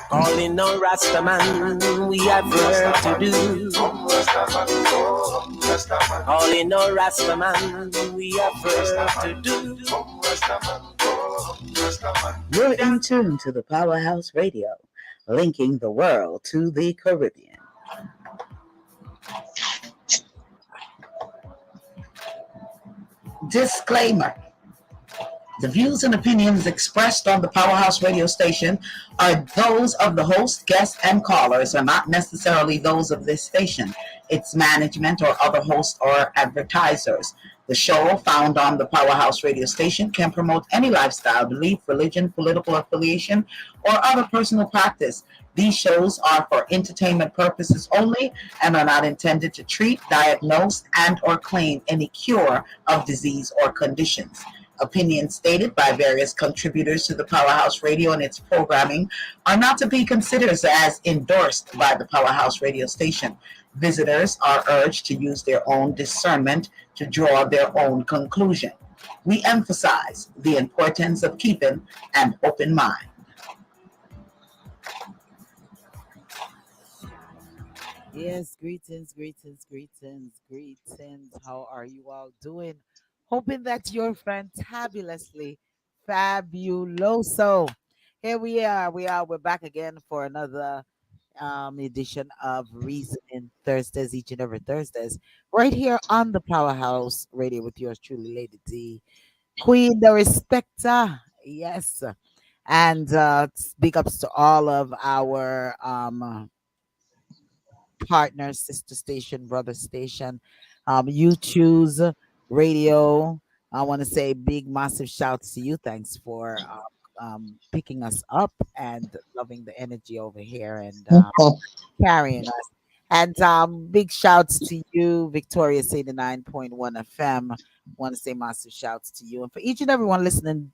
Calling on Rastaman, we have work to do. Calling on Rastaman, we have work to do. You're in tune to the Powerhouse Radio, linking the world to the Caribbean. Disclaimer. The views and opinions expressed on the Powerhouse radio station are those of the host, guests, and callers, are not necessarily those of this station, its management, or other hosts or advertisers. The show, found on the Powerhouse radio station, can promote any lifestyle, belief, religion, political affiliation, or other personal practice. These shows are for entertainment purposes only and are not intended to treat, diagnose, and or claim any cure of disease or conditions. Opinions stated by various contributors to the Powerhouse Radio and its programming are not to be considered as endorsed by the Powerhouse Radio station. Visitors are urged to use their own discernment to draw their own conclusion. We emphasize the importance of keeping an open mind. Yes, greetings. How are you all doing? Hoping that you're fantabulously fabuloso. Here we're back again for another edition of Reasoning Thursdays, each and every Thursdays, right here on the Powerhouse Radio with yours truly, Lady D, Queen Darespecta. Yes. And big ups to all of our partner, sister station, brother station. You choose radio. I want to say big, massive shouts to you. Thanks for picking us up and loving the energy over here and carrying us. And big shouts to you, Victorious 89.1 FM. Want to say massive shouts to you. And for each and everyone listening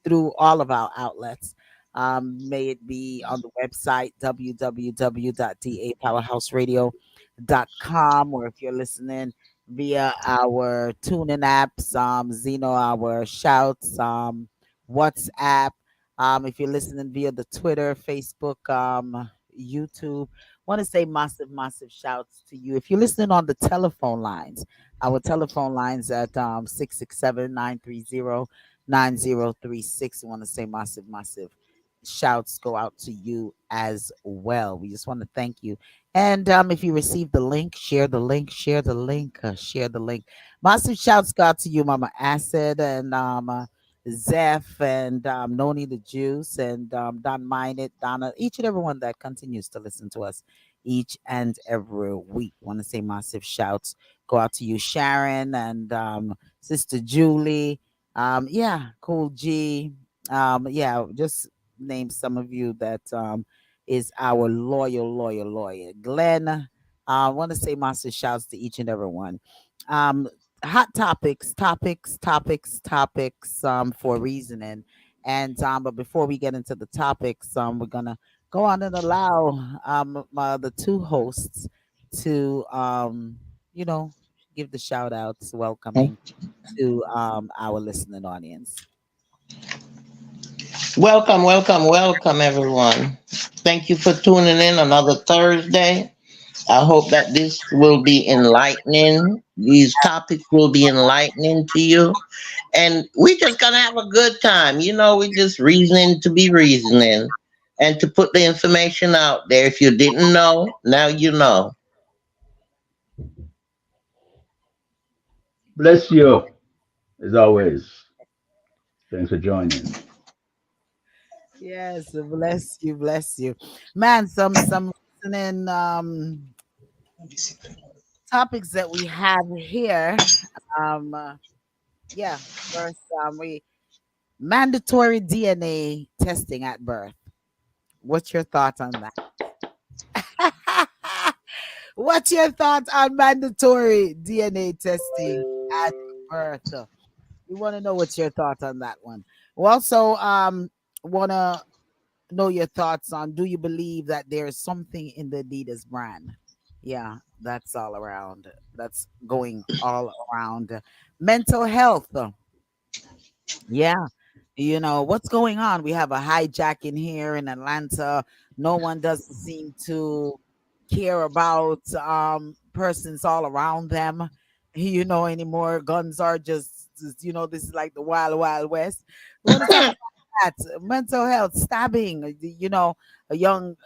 through all of our outlets. May it be on the website www.dapowerhouseradio.com, or if you're listening via our tuning apps, Zeno, our shouts, WhatsApp. If you're listening via the Twitter, Facebook, YouTube, want to say massive shouts to you. If you're listening on the telephone lines, our telephone lines at 667-930-9036. We want to say massive shouts go out to you as well. We just want to thank you. And if you received the link, share the link, share the link. Massive shouts go out to you, Mama Acid, and Zeph, and Noni the Juice, and Don Mine It, Donna, each and everyone that continues to listen to us each and every week. Want to say massive shouts go out to you, Sharon, and Sister Julie. Yeah, Cool G. Yeah, just name some of you that is our loyal Glenn. I want to say massive shouts to each and every one. Um, Hot topics for reasoning. And but before we get into the topics, we're gonna go on and allow the two hosts to you know give the shout outs welcoming to our listening audience. Welcome, everyone. Thank you for tuning in another Thursday. I hope that this will be enlightening. These topics will be enlightening to you. And we just gonna have a good time. We just reasoning to be reasoning and to put the information out there. If you didn't know, now you know. Bless you, as always. Thanks for joining. Yes, bless you, man. Some listening topics that we have here. Um, yeah, first we mandatory DNA testing at birth. What's your thoughts on that? What's your thoughts on mandatory DNA testing at birth? We want to know what's your thoughts on that one. We also want to know your thoughts on, do you believe that there is something in the Adidas brand? Yeah, that's all around. That's going all around mental health. Yeah, What's going on? We have a hijacking here in Atlanta. No one doesn't seem to care about persons all around them, anymore. Guns are this is like the wild west. We want to talk about that. Mental health, stabbing, a young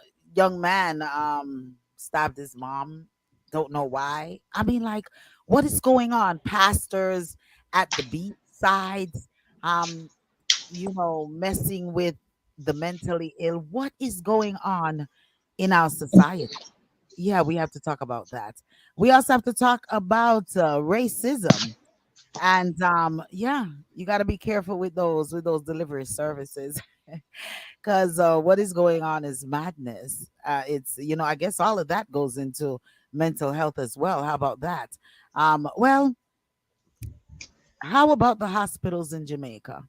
man stabbed his mom. Don't know why. I mean, like, what is going on? Pastors at the beach sides. Um, messing with the mentally ill. What is going on in our society? Yeah, we have to talk about that. We also have to talk about racism. And yeah, you got to be careful with those delivery services because what is going on is madness. It's I guess all of that goes into mental health as well. How about that? Well, how about the hospitals in Jamaica?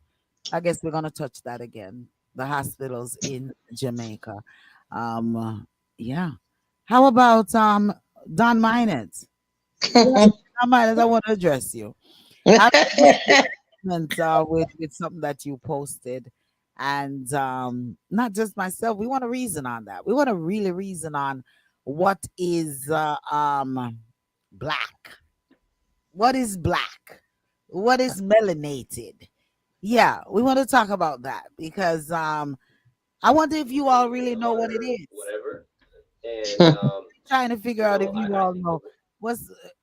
I guess we're gonna touch that again. The hospitals in Jamaica. Yeah. How about Don Minot? Yeah, Don Minot, I want to address you. I went with something that you posted, and not just myself. We want to reason on that. We want to really reason on what is black. What is black? What is melanated? Yeah, we want to talk about that because I wonder if you all really know what it is. Trying to figure out if you all know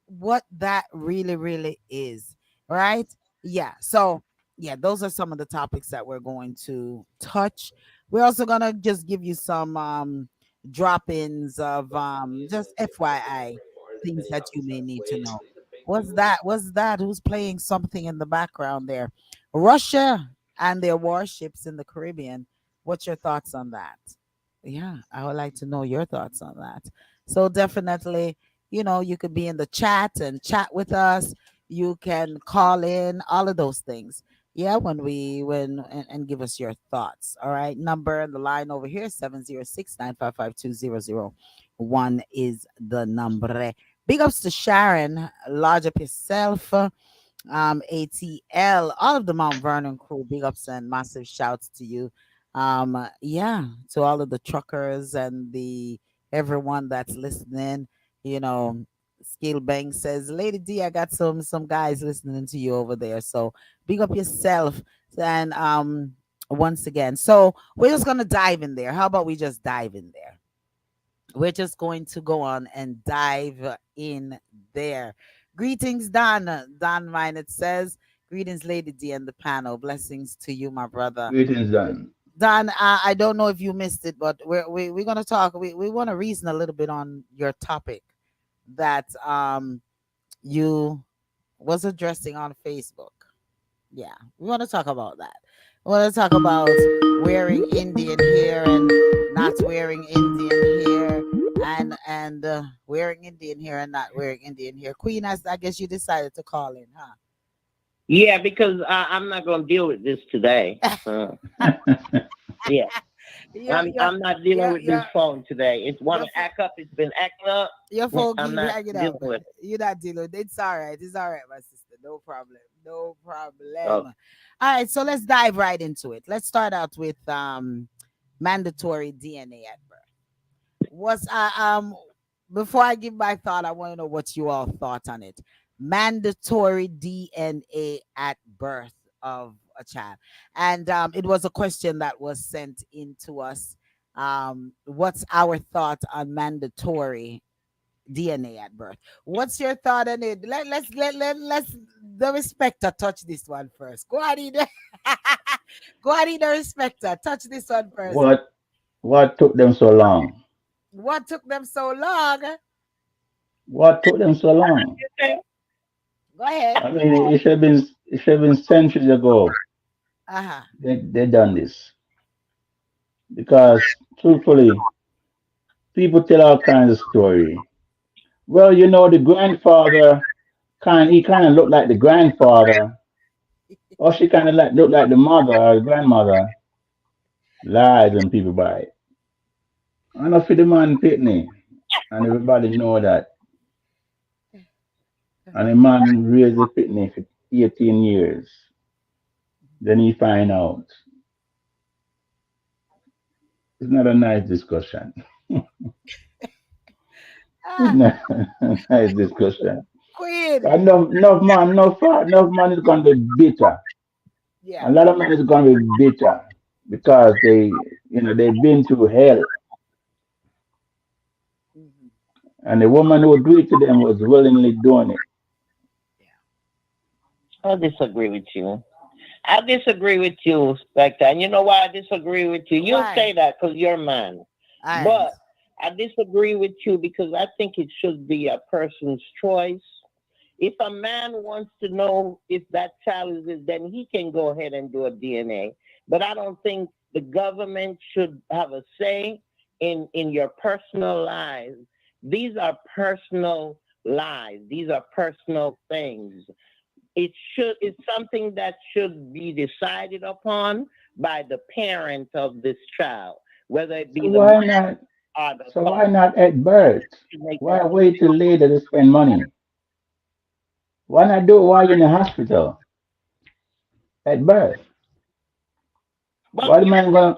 what that really is, right? Yeah. So yeah, those are some of the topics that we're going to touch. We're also gonna just give you some drop-ins of just FYI things that you may need to know. What's that? What's that? Who's playing something in the background there? Russia and their warships in the Caribbean. What's your thoughts on that? Yeah, I would like to know your thoughts on that. So definitely, you could be in the chat and chat with us. You can call in, all of those things. Yeah, and give us your thoughts. All right. Number the line over here, 706-955-2001 is the number. Big ups to Sharon. Lodge up yourself. ATL, all of the Mount Vernon crew, big ups and massive shouts to you. Yeah, to all of the truckers and the everyone that's listening. You know, Skill Bang says, Lady D, I got some guys listening to you over there. So big up yourself. And once again, so we're just gonna dive in there. How about we just dive in there? We're just going to go on and dive in there. Greetings, Don. Don Minot says, greetings, Lady D and the panel. Blessings to you, my brother. Greetings, Dan. Don, I don't know if you missed it, but we're going to talk. We want to reason a little bit on your topic that you was addressing on Facebook. Yeah, we want to talk about that. We want to talk about wearing Indian hair and not wearing Indian hair, and wearing Indian hair and not wearing Indian hair. Queen, I guess you decided to call in, huh? Yeah, because I'm not going to deal with this today. Yeah, Your your I'm not dealing your with this your phone today. It's want your, to act up. It's been acting up. your phone I'm keep not hanging dealing up. with it. You're not dealing with it. It's all right. It's all right, my sister. No problem. No Oh, problem. All right, so let's dive right into it. Let's start out with mandatory DNA at birth. Was before I give my thought, I want to know what you all thought on it. Mandatory DNA at birth of a child, and it was a question that was sent in to us. What's our thought on mandatory DNA at birth? What's your thought on it? Let's the respecter touch this one first. Go ahead, go ahead, the respecter touch this one first. What took them so long? What took them so long? What took them so long? okay. Go ahead. I mean, it should have been centuries ago. Uh-huh. They done this because truthfully, people tell all kinds of story. Well, the grandfather he kind of looked like the grandfather, or she kind of looked like the mother or the grandmother. Lies and people buy it. I know for the man Pitney, and everybody know that. And the man raised the Pitney for 18 years. Then he find out. It's not a nice discussion. It's Ah, not a nice discussion. Queen. Enough man is going to be bitter. A Yeah. lot of men is going to be bitter because they've been through hell, Mhm. and the woman who do it to them was willingly doing it. Yeah. I disagree with you. I disagree with you, Spectre. And you know why I disagree with you? You Why? say that because you're a man. All right. But I disagree with you because I think it should be a person's choice. If a man wants to know if that child is his, then he can go ahead and do a DNA. But I don't think the government should have a say in your personal lives. These are personal lives. These are personal things. It's something that should be decided upon by the parent of this child, whether it So be the why man not? or the So why father. not at birth? To make Why that wait till later to spend money? Why not do it while you're in the hospital at birth? but Why the man gonna?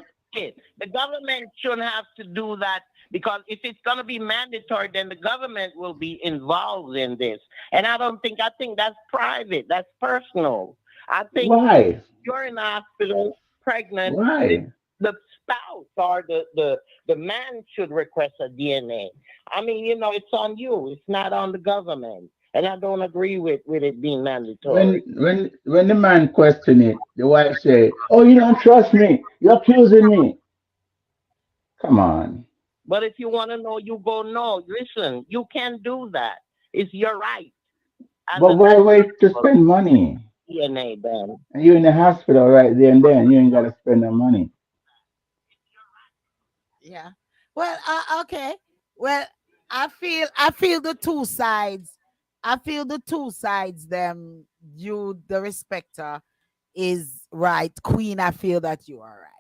the government shouldn't have to do that because if it's going to be mandatory, then the government will be involved in this. And I think that's private, that's personal. I think Why? you're in the hospital pregnant, Why? the spouse or the man should request a DNA. I mean, it's on you. It's not on the government. And I don't agree with it being When mandatory. when the man question it, the wife say, "Oh, you don't trust me. You're accusing me." Come on. But if you want to know, you go know. Listen, you can do that. It's your right as But an why wait to individual. spend money? DNA, Ben. And you're in the hospital right there and then. You ain't gotta spend no money. Yeah. Well, okay. Well, I feel the two sides. I feel the two sides. Them, you, the respecter, is right. Queen, I feel that you are right.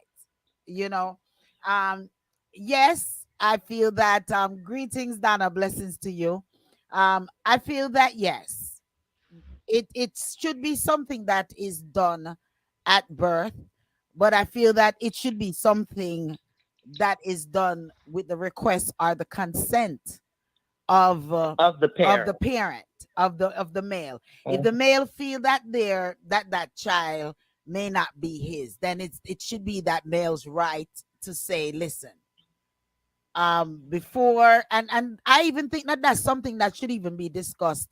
You know, um, yes, I feel that. Greetings, Donna. Blessings to you. I feel that yes, it should be something that is done at birth, but I feel that it should be something that is done with the request or the consent of uh, Of the of the parent. parent, of the male. If the Mhm. male feel that that child may not be his, then it should be that male's right to say, listen, before, and I even think that that's something that should even be discussed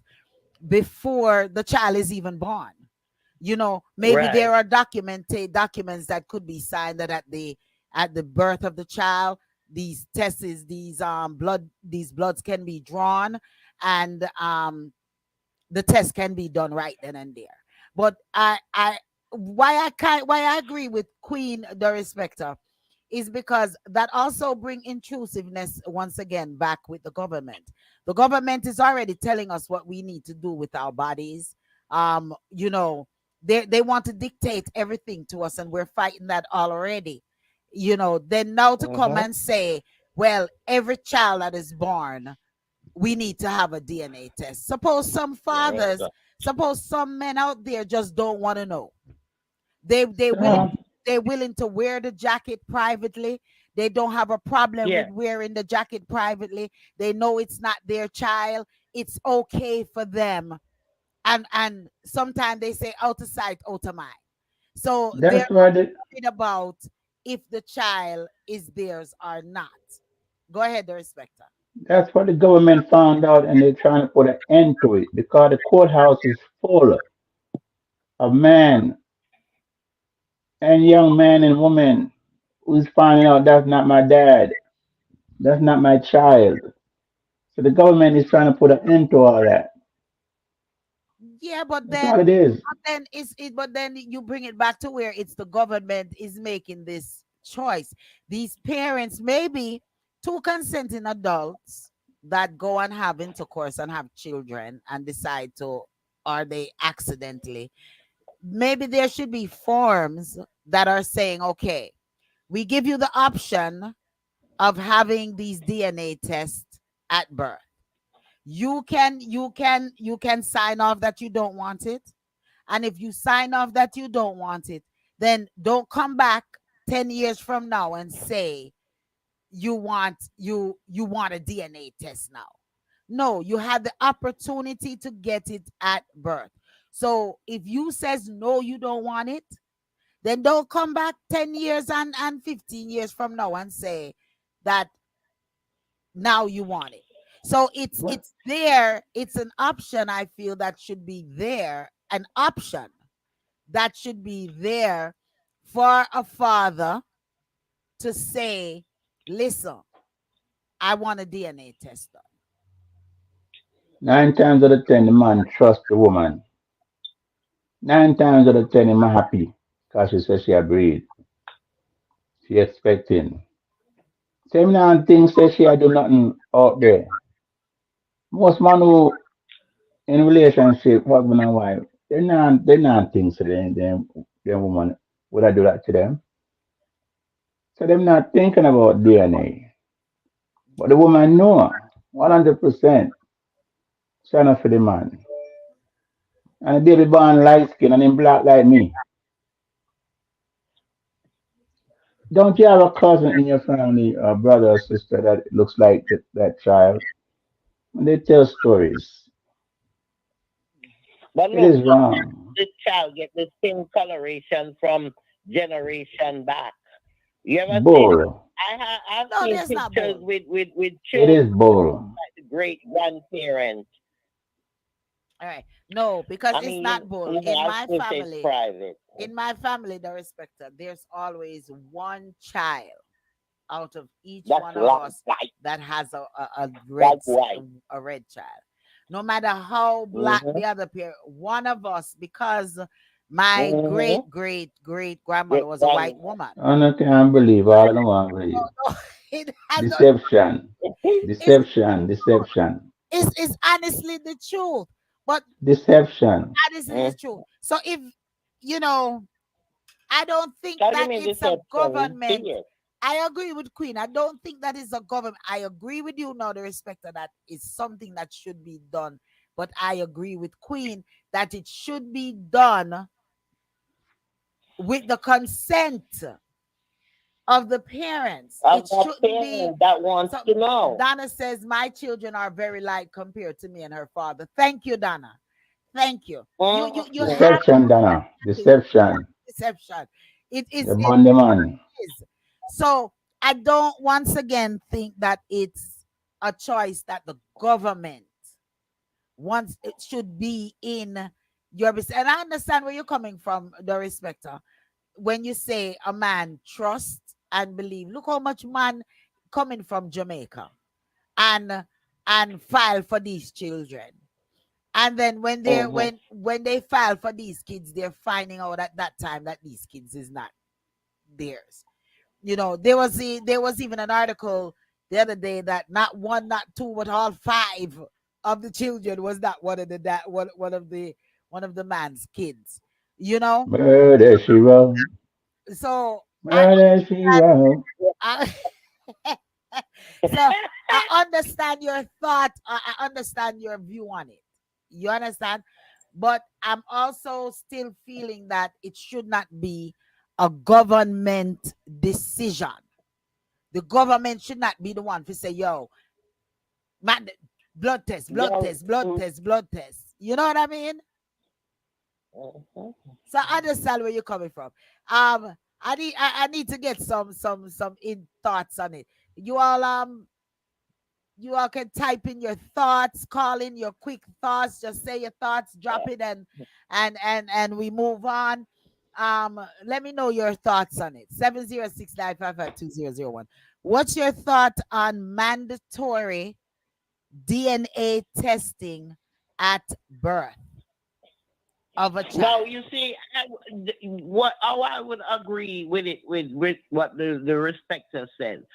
before the child is even born. Maybe there Right. are documents that could be signed that at the birth of the child, these tests, these bloods can be drawn, and the test can be done right then and there. But why I agree with Queen the Respecter is because that also bring intrusiveness once again back with the government. The government is already telling us what we need to do with our bodies. Um, you know, they want to dictate everything to us, and we're fighting that already. Then now to come Mm-hmm. and say, well, every child that is born, we need to have a DNA test. Suppose some men out there just don't want to know. They willing So they're willing to wear the jacket privately. They don't have a problem with Yeah. wearing the jacket privately. They know it's not their child. It's okay for them. And sometimes they say out of sight, out of mind. So they're that's why not the worried about if the child is theirs or not. Go ahead, the respecter. that's what the government found out, and they're trying to put an end to it because the courthouse is full of men and young men and women who's finding out that's not my dad, that's not my child. So the government is trying to put an end to all that. Yeah, but That's all then it is. but then you bring it back to where it's the government is making this choice. These parents may be two consenting adults that go and have intercourse and have children and decide to, or they accidentally. Maybe there should be forms that are saying, okay, we give you the option of having these DNA tests at birth. You can sign off that you don't want it, and if you sign off that you don't want it, then don't come back 10 years from now and say you want a DNA test now. No, you had the opportunity to get it at birth. So if you says no, you don't want it, then don't come back 10 years and 15 years from now and say that now you want it. So What? it's there, it's an option. I feel that should be there, an option that should be there for a father to say, listen, I want a DNA test done. 9 times out of 10, the man trusts the woman. 9 times out of 10, I'm happy because she says she agreed. She expecting. Same now thing says she do nothing out there. Most man who in relationship, husband and wife, they're not things to them woman. Would I do that to them? So them not thinking about DNA. But the woman know 100% stand up for the man. And the baby born light skin and in black like me. Don't you have a cousin in your family, or brother or sister that looks like that child? And they tell stories. But It look, is wrong. this child get the skin coloration from generation back. You ever seen? Bull. I've No, seen there's not pictures bull. with It children is bull. like the great grandparents. All right. No, because I it's mean, not bull. I still say it's private. In my family, the respecter, there's always one child out of each That's one of like us that has like white. a red child. No matter how black Mm-hmm. the other pair, one of us, because my Mm-hmm. great grandmother Great was a white grand. woman. I can't believe all I don't want to believe. No, it has not. Deception. It's, Deception. Deception. it's honestly the truth. But Deception. honestly the Mm. truth. So if you know, I don't think How do you that mean it's a deception? government. Serious. I agree with Queen. I don't think that is a government. I agree with you now, the respect of that is something that should be done. But I agree with Queen that it should be done with the consent of the parents. It Of that shouldn't be. parent that wants So to know. Donna says, my children are very light compared to me and her father. Thank you, Donna. Thank you. You have Deception, Donna. Deception. deception. It You is it burn the man. is. So I don't once again think that it's a choice that the government wants. It should be in your and I understand where you're coming from, the respecter. When you say a man trust and believe, look how much man coming from Jamaica and file for these children. And then when they Mm-hmm. when they file for these kids, they're finding out at that time that these kids is not theirs. You know, there was even an article the other day that not one, not two, but all five of the children was not one of the one of the man's kids. You know, Murder, she wrote. so I Murder, she wrote. I, so I understand your thought. I understand your view on it. You understand? But I'm also still feeling that it should not be a government decision. The government should not be the one to say, yo, man, blood test, blood Yeah. test, blood test, blood test. You know what I mean? Mhm. So I understand where you're coming from. I need to get some in thoughts on it. You all you all can type in your thoughts, call in your quick thoughts, just say your thoughts, drop it and we move on. Let me know your thoughts on it. 706-955-2001. What's your thought on mandatory DNA testing at birth of a No, child? you see, what? Oh, I would agree with it with what the respecter said.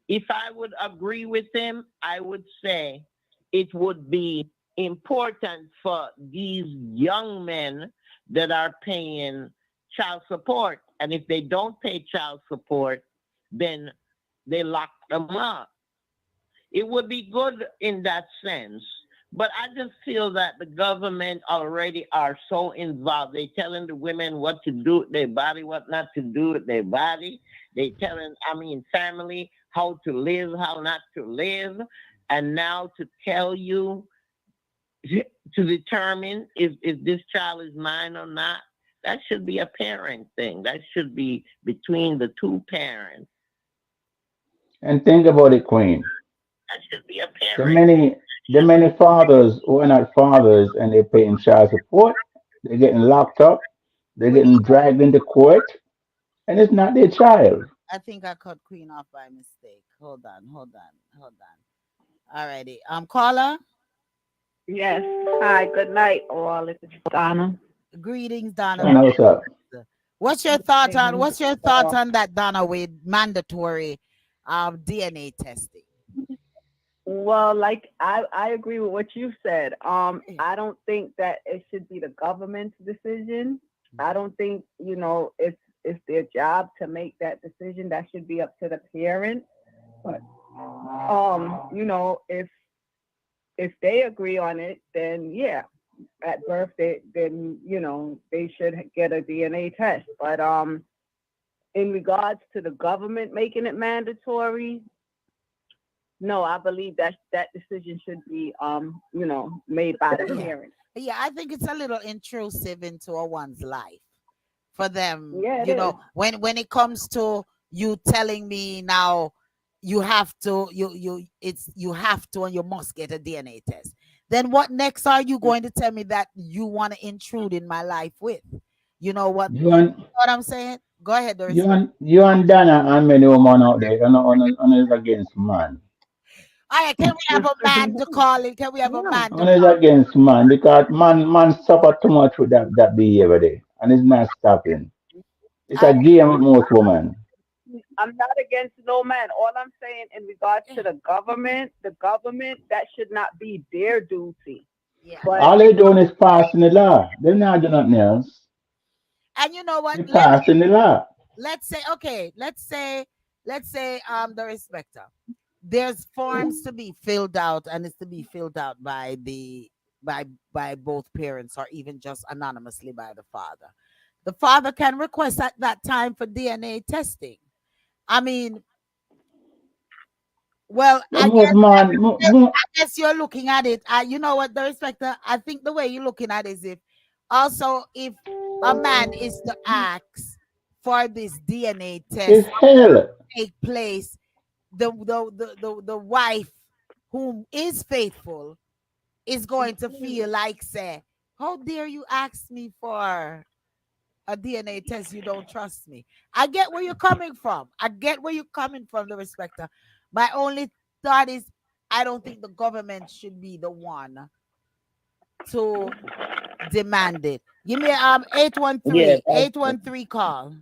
If I would agree with him, I would say it would be important for these young men that are paying child support. And if they don't pay child support, then they lock them up. It would be good in that sense. But I just feel that the government already are so involved. They telling the women what to do with their body, what not to do with their body. They telling, I mean, family how to live, how not to live. And now to tell you to determine if this child is mine or not, that should be a parent thing. That should be between the two parents. And think about it, Queen. That should be a The parent. many the many fathers who are not fathers and they're paying child support, they're getting locked up, they're Queen, getting dragged into court, and it's not their child. I think I cut Queen off by mistake. Hold on, hold on, hold on. Alrighty. Caller, Yes. Hi, good night, all. This is Donna. greetings, Donna. China, what's up? What's your thought on that, Donna, with mandatory DNA testing? Well, like I agree with what you said. I don't think that it should be the government's decision. I don't think, it's their job to make that decision. That should be up to the parents. But if they agree on it, then yeah, at birth then they should get a DNA test. But in regards to the government making it mandatory, no, I believe that decision should be made by the parents. Yeah, I think it's a little intrusive into a one's life for them. Yeah, it is. When it comes to you telling me now you have to you have to and you must get a DNA test. Then what next are you going to tell me that you want to intrude in my life with? You know what? You and What I'm saying? Go ahead, Doris. you and Dana and many women out there on is against man. All right, can we have a man to call it? Can we have a man to On is against man because man suffer too much with that behavior there. And it's not stopping. It's I, a game with most women. I'm not against no man. All I'm saying in regards to the government, that should not be their duty. yeah. But All they doing is passing the law. They're not doing nothing else. And you know what? They're passing the law. Let's say, okay, let's say the respecter. There's forms to be filled out, and it's to be filled out by by both parents or even just anonymously by the father. The father can request at that time for DNA testing. I mean, well, But most man, I guess you're looking at it. You know what, the respecter. I think the way you're looking at it is if a man is to ask for this DNA test it's hell. take place, the wife whom is faithful is going to feel like say, how dare you ask me for a DNA test? You don't trust me. I get where you're coming from. The respecter. My only thought is I don't think the government should be the one to demand it. Give me 813 call.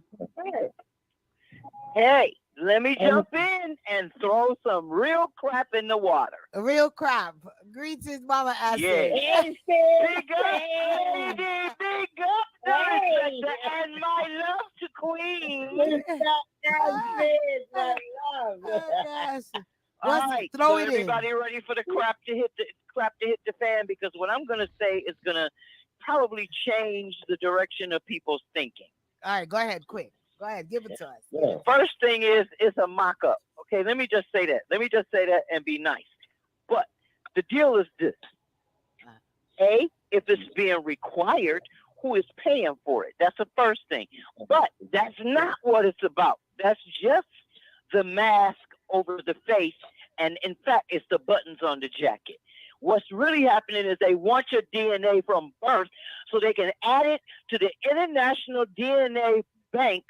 Hey, let me jump in and throw some real crap in the water. Real crap. Greetings, Mama Acid. Yeah. Big up, lady. Big up, Darespecta, and my love to Queen. All right, Throw so it in. everybody ready for the crap to hit the fan? Because what I'm gonna say is gonna probably change the direction of people's thinking. All right, go ahead, quick. Go ahead, give it to us. Yeah. First thing is it's a mock-up. Okay, let me just say that. And be nice. But the deal is this. A, if it's being required, who is paying for it? That's the first thing. But that's not what it's about. That's just the mask over the face. And in fact, it's the buttons on the jacket. What's really happening is they want your DNA from birth so they can add it to the International DNA Bank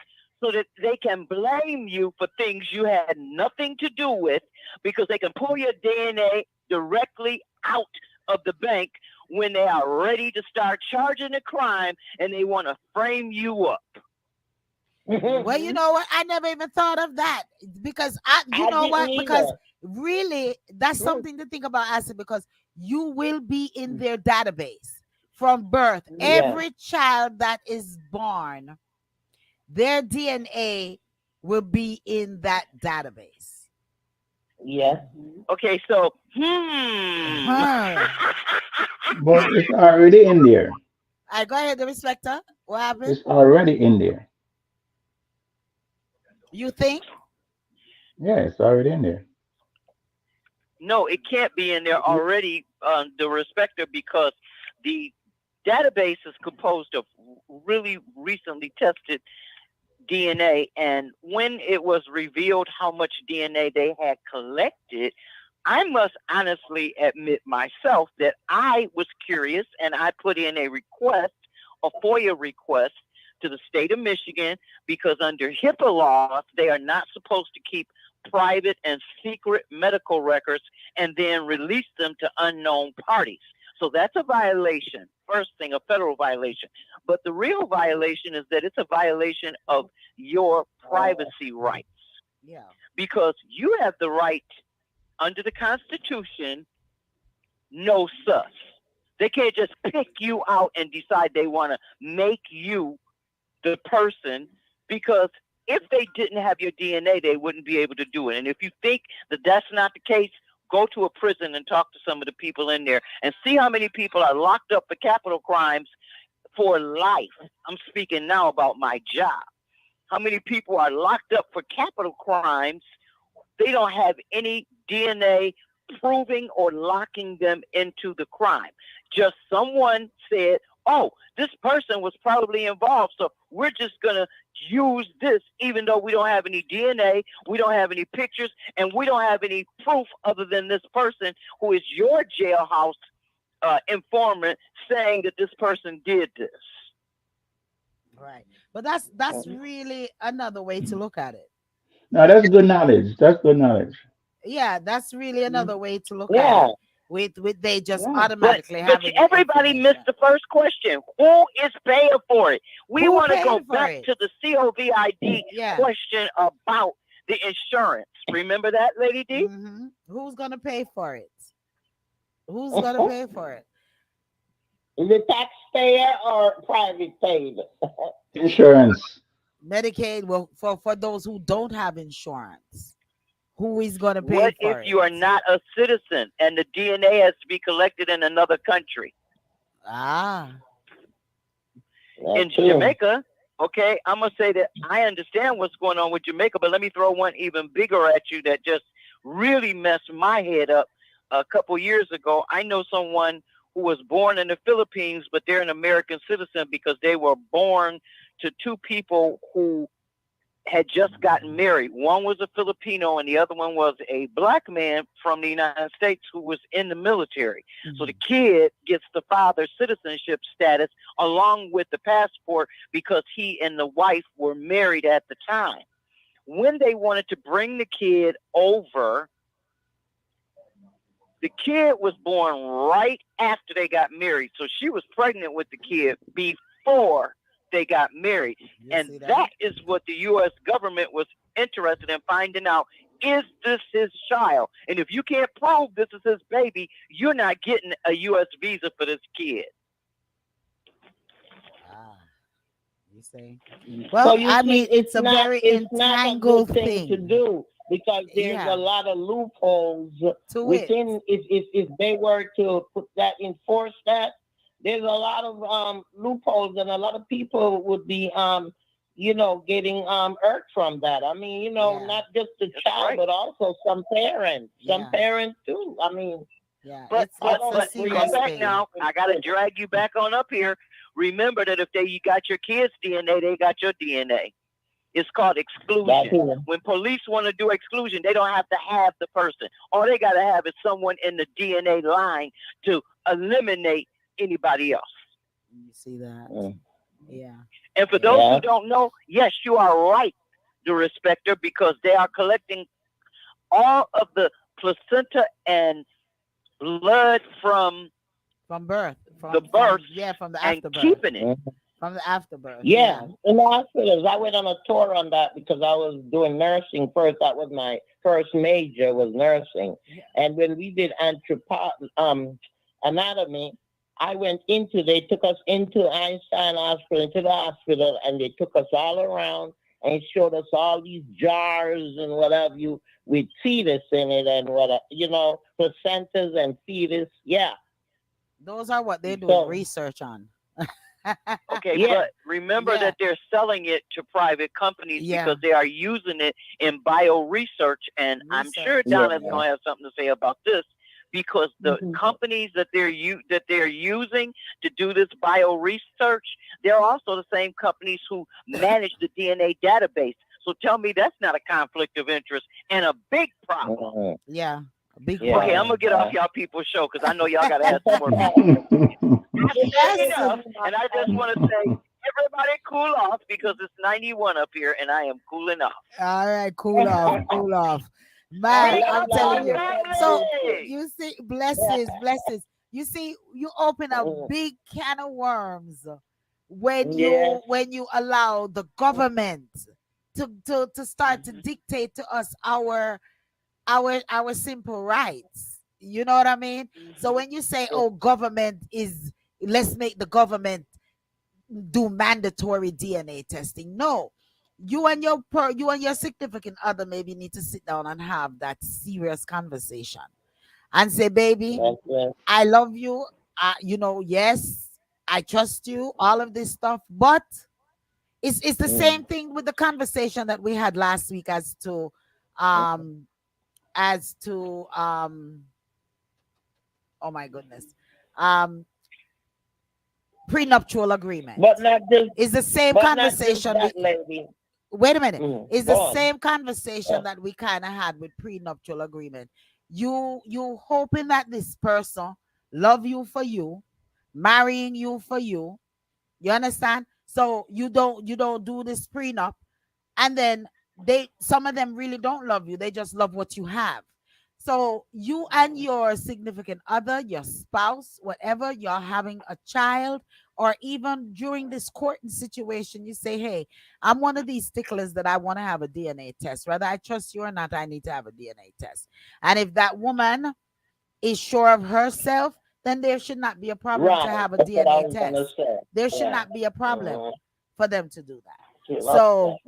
so that they can blame you for things you had nothing to do with, because they can pull your DNA directly out of the bank when they are ready to start charging a crime and they want to frame you up. Well, you know what? I never even thought of that because because really that's something to think about, Acid, because you will be in their database from birth. Every child that is born, their DNA will be in that database. Yes. Okay, so Huh. But it's already in there. I go ahead, the respecter. What happened? It's already in there. You think? Yeah, it's already in there. no, it can't be in there already, the respecter, because the database is composed of really recently tested DNA, and when it was revealed how much DNA they had collected, I must honestly admit myself that I was curious and I put in a FOIA request to the state of Michigan, because under HIPAA laws, they are not supposed to keep private and secret medical records and then release them to unknown parties. So that's a violation. First thing, a federal violation. But the real violation is that it's a violation of your privacy rights, Yeah. because you have the right under the Constitution, no sus. They can't just pick you out and decide they want to make you the person, because if they didn't have your DNA, they wouldn't be able to do it. And if you think that that's not the case, go to a prison and talk to some of the people in there and see how many people are locked up for capital crimes for life. I'm speaking now about my job. How many people are locked up for capital crimes? They don't have any DNA proving or locking them into the crime. Just someone said, oh, this person was probably involved, so we're just going to use this, even though we don't have any DNA, we don't have any pictures, and we don't have any proof other than this person who is your jailhouse informant saying that this person did this. Right. But that's really another way to look at it. Now that's good knowledge. That's good knowledge. Yeah, that's really another way to look at Yeah. it. With they just Yeah. automatically But having the everybody missed information. the first question. Who is paying for it? We Who want to go paid for back it? to the COVID Yeah. question about the insurance. Remember that, Lady D? Who's gonna pay for it? Who's gonna pay for it? The taxpayer or private paid? Insurance. Medicaid will for those who don't have insurance. Who is gonna pay What if for it? you are not a citizen and the DNA has to be collected in another country? Ah, In That too. Jamaica, okay, I'm going to say that I understand what's going on with Jamaica, but let me throw one even bigger at you that just really messed my head up a couple years ago. I know someone who was born in the Philippines, but they're an American citizen because they were born to two people who had just gotten married. One was a Filipino and the other one was a black man from the United States who was in the military. So the kid gets the father's citizenship status along with the passport because he and the wife were married at the time. When they wanted to bring the kid over, the kid was born right after they got married. So she was pregnant with the kid before they got married. And that is what the U.S. government was interested in finding out. Is this his child? And if you can't prove this is his baby, you're not getting a U.S. visa for this kid. You say? Well, So you I see, mean, it's a very it's not a entangled good thing to thing. do because there's Yeah. a lot of loopholes To it. within. If they were to put that, enforce that, there's a lot of loopholes, and a lot of people would be getting hurt from that. I mean, Yeah. not just the That's child, right. but also some parents. Some Yeah. parents too. I mean, Yeah, But it's I a don't come serious agree. back thing. now. I got to drag you back on up here. Remember that if you got your kids' DNA, they got your DNA. It's called That exclusion. is. When police want to do exclusion, they don't have to have the person. All they got to have is someone in the DNA line to eliminate anybody else. You see that? Mm. Yeah. And for those Yeah. who don't know, yes, you are right, the respecter, because they are collecting all of the placenta and blood from birth, the birth from the and afterbirth, keeping it. Mhm. from the afterbirth. Yeah, in the hospitals. I went on a tour on that because I was doing nursing first. That was my first major was nursing. Yeah. And when we did anatomy, they took us into Einstein Hospital, into the hospital, and they took us all around and showed us all these jars and whatever you with fetus in it and what placentas and fetus. Yeah. Those are what they're doing So research on. Okay, yeah. but remember Yeah, that they're selling it to private companies yeah, because they are using it in bio research. And I'm sure research. Donna's Yeah. going to have something to say about this because the Mhm. companies that they're using to do this bio research, they're also the same companies who manage the DNA database. So tell me that's not a conflict of interest and a big problem. Mhm. Yeah, a big Okay, Yeah. I'm problem. gonna get off y'all people's show because I know y'all got to ask some more people. I've said Yes. enough, and I just want to say, everybody cool off because it's 91 up here, and I am cooling off. All right, cool off, cool off. All Man, Big right, I'm up telling my you. Donna. So family. you see, blessings, blessings. You see, you open a Mhm. big can of worms Yes. when you allow the government to start to dictate to us our simple rights. You know what I mean? So when you say, oh, government is, let's make the government do mandatory DNA testing. No, you and your significant other maybe need to sit down and have that serious conversation and say, baby, That's it. I love you. Yes, I trust you. All of this stuff, but it's the Mm. same thing with the conversation that we had last week um as to oh my goodness, um prenuptial agreement. But not just It's the same but not just conversation that, we lady. wait a minute. It's Go the on. same conversation Uh, that we kind of had with prenuptial agreement. You hoping that this person love you for you, marrying you for you. You understand? So you don't do this prenup, and then they some of them really don't love you, they just love what you have. So you and your significant other, your spouse, whatever, you're having a child, or even during this courting situation, you say, hey, I'm one of these sticklers that I want to have a DNA test, whether I trust you or not, I need to have a DNA test. And if that woman is sure of herself, then there should not be a problem to right. have a That's what I DNA was gonna test. say. There should Yeah. not be a problem Mm-hmm. for them to do that. Love that. So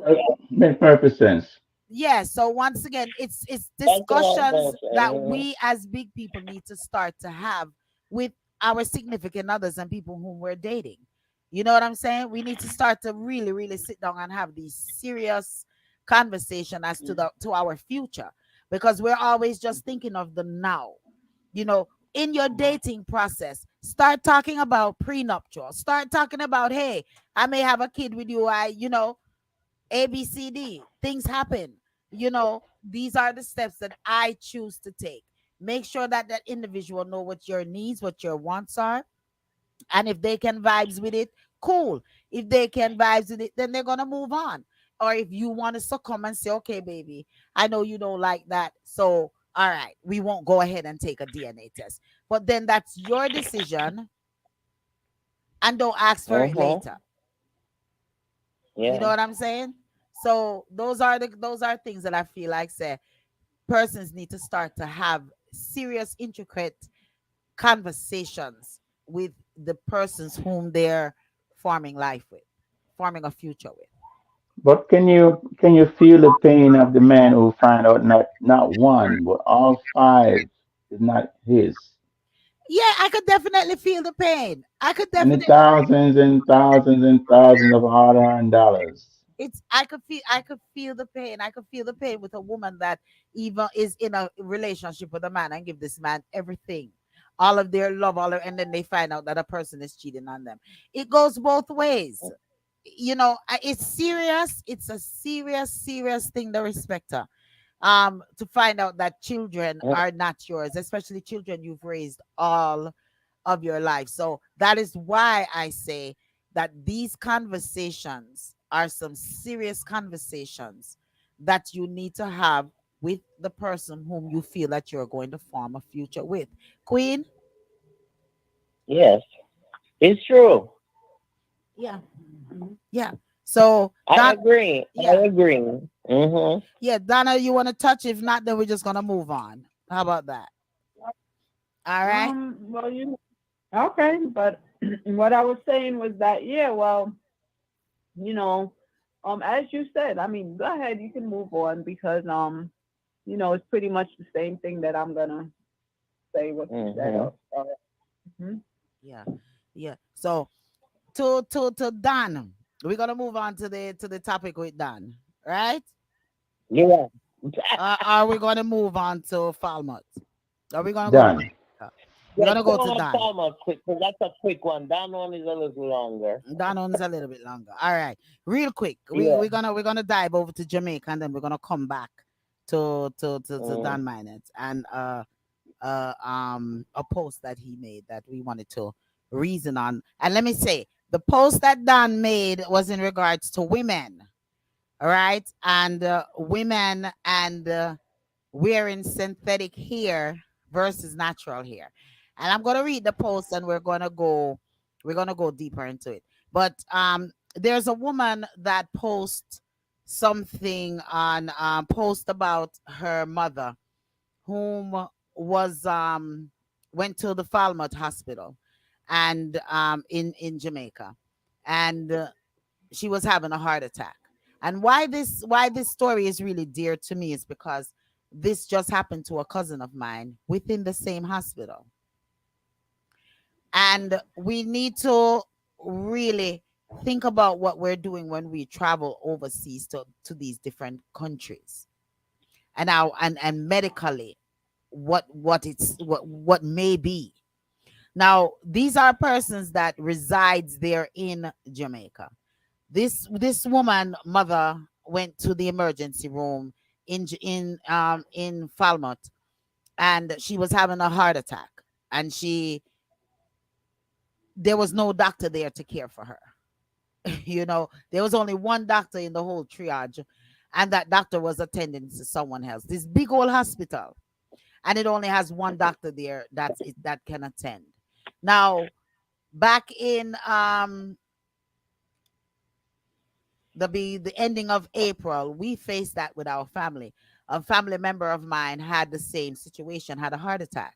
Makes perfect sense. yeah, so once again, it's That's what I was discussions gonna say. that Mm-hmm. we as big people need to start to have with our significant others and people whom we're dating. You know what I'm saying? We need to start to really, really sit down and have these serious conversation as to our future, because we're always just thinking of the now. You know, in your dating process, start talking about prenuptial. Start talking about, hey, I may have a kid with you. ABCD, things happen. These are the steps that I choose to take. Make sure that that individual know what your needs, what your wants are, and if they can vibes with it, cool. If they can vibes with it, then they're gonna move on. Or if you want to succumb and say, okay, baby, I know you don't like that, so all right, we won't go ahead and take a DNA test. But then that's your decision, and don't ask for it Mm-hmm. later. You know Yeah. what I'm saying? So those are things that I feel like say persons need to start to have serious, intricate conversations with the persons whom they're forming life with, forming a future with. But can you feel the pain of the man who find out not one but all five is not his, Yeah, I could definitely feel the pain. I could and the definitely thousands and thousands and thousands of hard-earned dollars? I could feel the pain. I could feel the pain with a woman that even is in a relationship with a man and give this man everything, all of their love, and then they find out that a person is cheating on them. It goes both ways. It's serious. It's a serious, serious thing, the respecter. To find out that children are not yours, especially children you've raised all of your life. So that is why I say that these conversations are some serious conversations that you need to have with the person whom you feel that you're going to form a future with. Queen? Yes. It's true. Yeah. Yeah. So I that agree. I yeah. agree. Mm-hmm. Yeah, Donna, you want to touch? If not, then we're just gonna move on. How about that? All right. Well, okay, but what I was saying was that, yeah, well, you know, as you said, I mean, go ahead, you can move on because it's pretty much the same thing that I'm gonna say what you said. Mm-hmm. Mhm. Yeah, yeah. So to Dan, we're gonna move on to the topic with Dan, right? Yeah. Are we gonna move on to Falmouth? Are we gonna go to Done. Jamaica? We're Yeah, gonna go go to on Dan. Palmer quick, because that's a quick one. That one is a little longer. Dan one's a little bit longer. All right, real quick. Yeah. We're gonna dive over to Jamaica and then we're gonna come back to Mm. Dan Minot and a post that he made that we wanted to reason on. And let me say, the post that Dan made was in regards to women, all right, and women and wearing synthetic hair versus natural hair. And I'm gonna read the post and we're gonna go deeper into it. But there's a woman that posts something on post about her mother whom was went to the Falmouth Hospital and in Jamaica, and she was having a heart attack. And why this story is really dear to me is because this just happened to a cousin of mine within the same hospital. And we need to really think about what we're doing when we travel overseas to these different countries. And now and medically what may be. Now, these are persons that resides there in Jamaica. This woman mother went to the emergency room in Falmouth, and she was having a heart attack, and she there was no doctor there to care for her. There was only one doctor in the whole triage, and that doctor was attending to someone else. This big old hospital, and it only has one doctor there that can attend. Now, back in the ending of April, we faced that with our family. A family member of mine had the same situation, had a heart attack.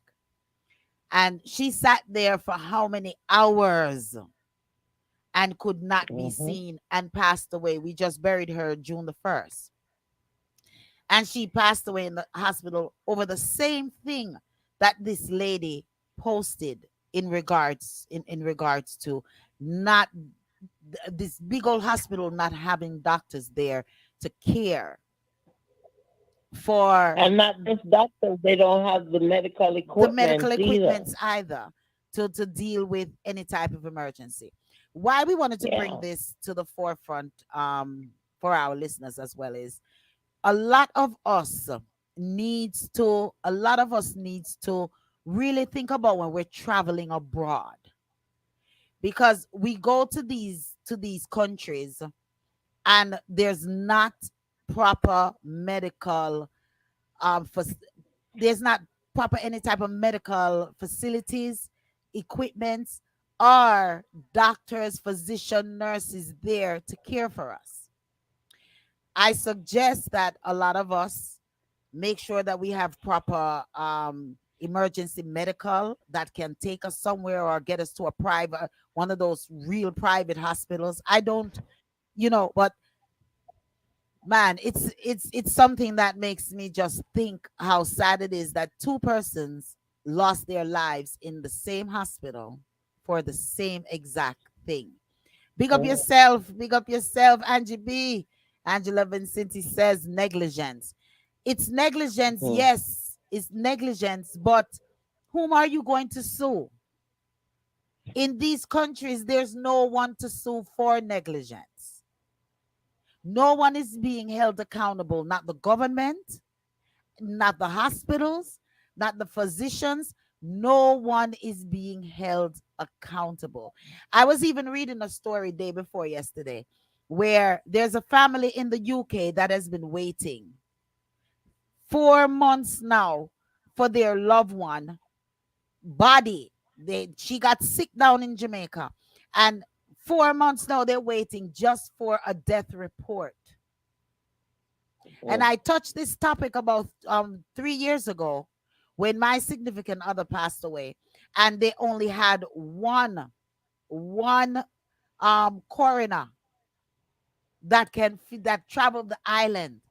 And she sat there for how many hours and could not be Mm-hmm. seen and passed away. We just buried her June the 1st. And she passed away in the hospital over the same thing that this lady posted in regards to not this big old hospital not having doctors there to care for And not just doctors, they don't have the medical the medical equipment either. equipments either to deal with any type of emergency. Why we wanted to bring Yeah. this to the forefront for our listeners as well is a lot of us needs to really think about when we're traveling abroad, because we go to these countries and there's not proper medical for there's not proper any type of medical facilities, equipments, or doctors, physician, nurses there to care for us. I suggest that a lot of us make sure that we have proper emergency medical that can take us somewhere or get us to a private one of those real private hospitals. I don't, but man, it's something that makes me just think how sad it is that two persons lost their lives in the same hospital for the same exact thing. Big up yourself, Angie B. Angela Vincenti says negligence. It's negligence, Mm-hmm. yes, it's negligence, but whom are you going to sue? In these countries, there's no one to sue for negligence. No one is being held accountable, not the government, not the hospitals, not the physicians. No one is being held accountable. I was even reading a story day before yesterday where there's a family in the UK that has been waiting 4 months now for their loved one body. She got sick down in Jamaica, and 4 months now they're waiting just for a death report. And Mm-hmm. I touched this topic about 3 years ago when my significant other passed away, and they only had one coroner that travel the island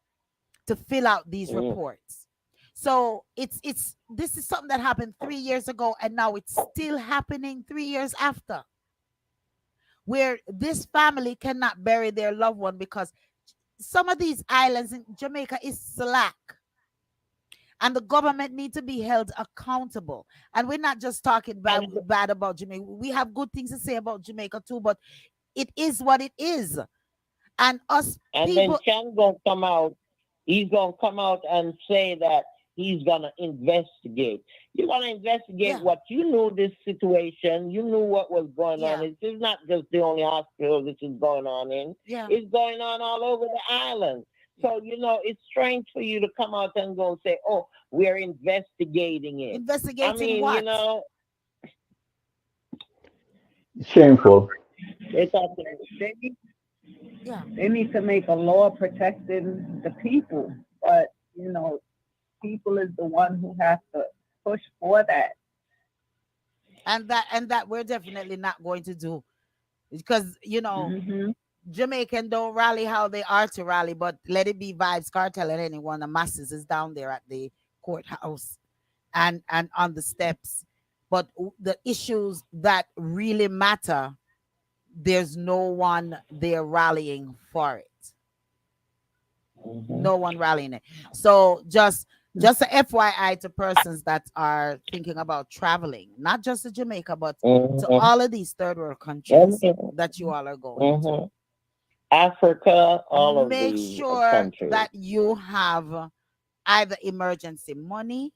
to fill out these Mm. reports. So it's this is something that happened 3 years ago, and now it's still happening 3 years after, where this family cannot bury their loved one because some of these islands in Jamaica is slack, and the government need to be held accountable. And we're not just talking And bad about Jamaica. We have good things to say about Jamaica too, but it is what it is. And us and then people, Chan gonna come out. He's gonna come out and say that he's gonna investigate. You're gonna investigate yeah, what you knew this situation. You knew what was going on. yeah, This is not just the only hospital this is going on in. yeah, It's going on all over the island. yeah. So it's strange for you to come out and go say, "Oh, we're investigating it." I Investigating mean, what? Shameful. it's up They need, Yeah. they need to make a law protecting the people, but people is the one who has to push for that. And that we're definitely not going to do, because Hmm. Jamaican don't rally how they are to rally, but let it be Vibes Cartel and anyone. The masses is down there at the courthouse and on the steps. But the issues that really matter, there's no one there rallying for it. hmm No one rallying it. So just a FYI to persons that are thinking about traveling, not just to Jamaica, but to hmm all of these third world countries that you all are going to. hmm Africa, all of Make these sure countries. that you have either emergency money,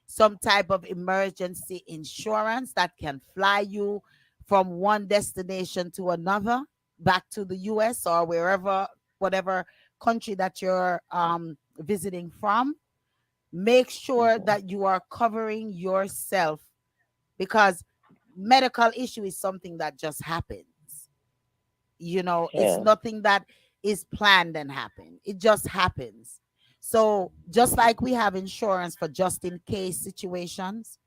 some type of emergency insurance that can fly you from one destination to another, back to the US or wherever, whatever country that you're visiting from. Make sure Mhm. that you are covering yourself, because medical issue is something that just happens. It's Yeah. nothing that is planned and happen. It just happens. So just like we have insurance for just in case situations,